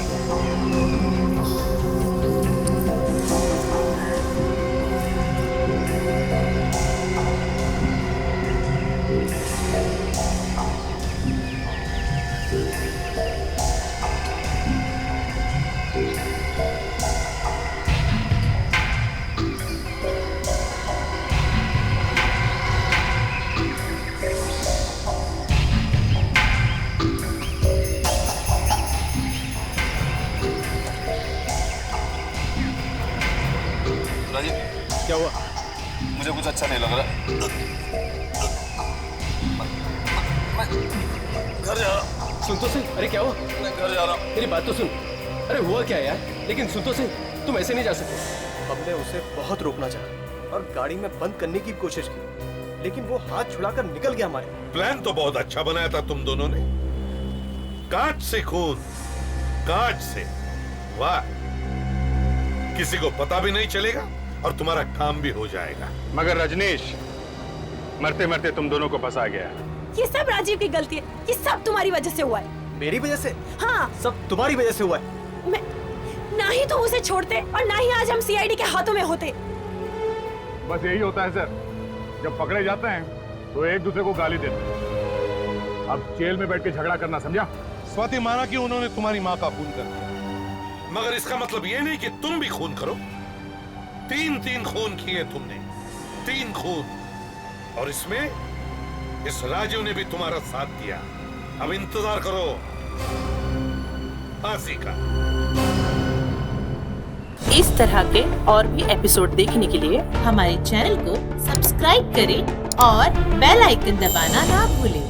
Speaker 23: क्या हुआ? मुझे कुछ अच्छा नहीं लग रहा। मैं घर जा रहा।
Speaker 6: सुन तो सही। अरे क्या हुआ?
Speaker 23: मैं घर जा रहा हूँ।
Speaker 6: मेरी बात तो सुन। अरे हुआ क्या यार? लेकिन सुन तो सही, तुम ऐसे नहीं जा सकते।
Speaker 8: हमने उसे बहुत रोकना चाहा और गाड़ी में बंद करने की कोशिश की, लेकिन वो हाथ छुड़ाकर निकल गया हमारे।
Speaker 12: प्लान तो बहुत अच्छा बनाया था तुम दोनों ने। काट से खून, काट से। वाह, किसी को पता भी नहीं चलेगा और तुम्हारा काम भी हो जाएगा।
Speaker 18: मगर रजनीश, मरते मरते तुम दोनों को फंसा गया।
Speaker 1: ये सब राजीव की गलती है। ये सब तुम्हारी वजह से हुआ है।
Speaker 8: मेरी वजह से?
Speaker 1: हाँ,
Speaker 8: सब तुम्हारी वजह से हुआ है।
Speaker 1: मैं ना ही तुम उसे छोड़ते और ना ही आज हम सीआईडी के हाथों में होते।
Speaker 18: बस यही होता है सर, जब पकड़े जाते हैं तो एक दूसरे को गाली देते हैं। अब जेल में बैठ के झगड़ा करना, समझा?
Speaker 12: स्वाति माना कि उन्होंने तुम्हारी माँ का खून कर दिया, मगर इसका मतलब ये नहीं कि तुम भी खून करो। 3 खून किए तुमने, 3 खून। और इसमें इस राजू ने भी तुम्हारा साथ दिया। अब इंतजार करो फांसी का।
Speaker 25: इस तरह के और भी एपिसोड देखने के लिए हमारे चैनल को सब्सक्राइब करें और बेल आइकन दबाना ना भूलें।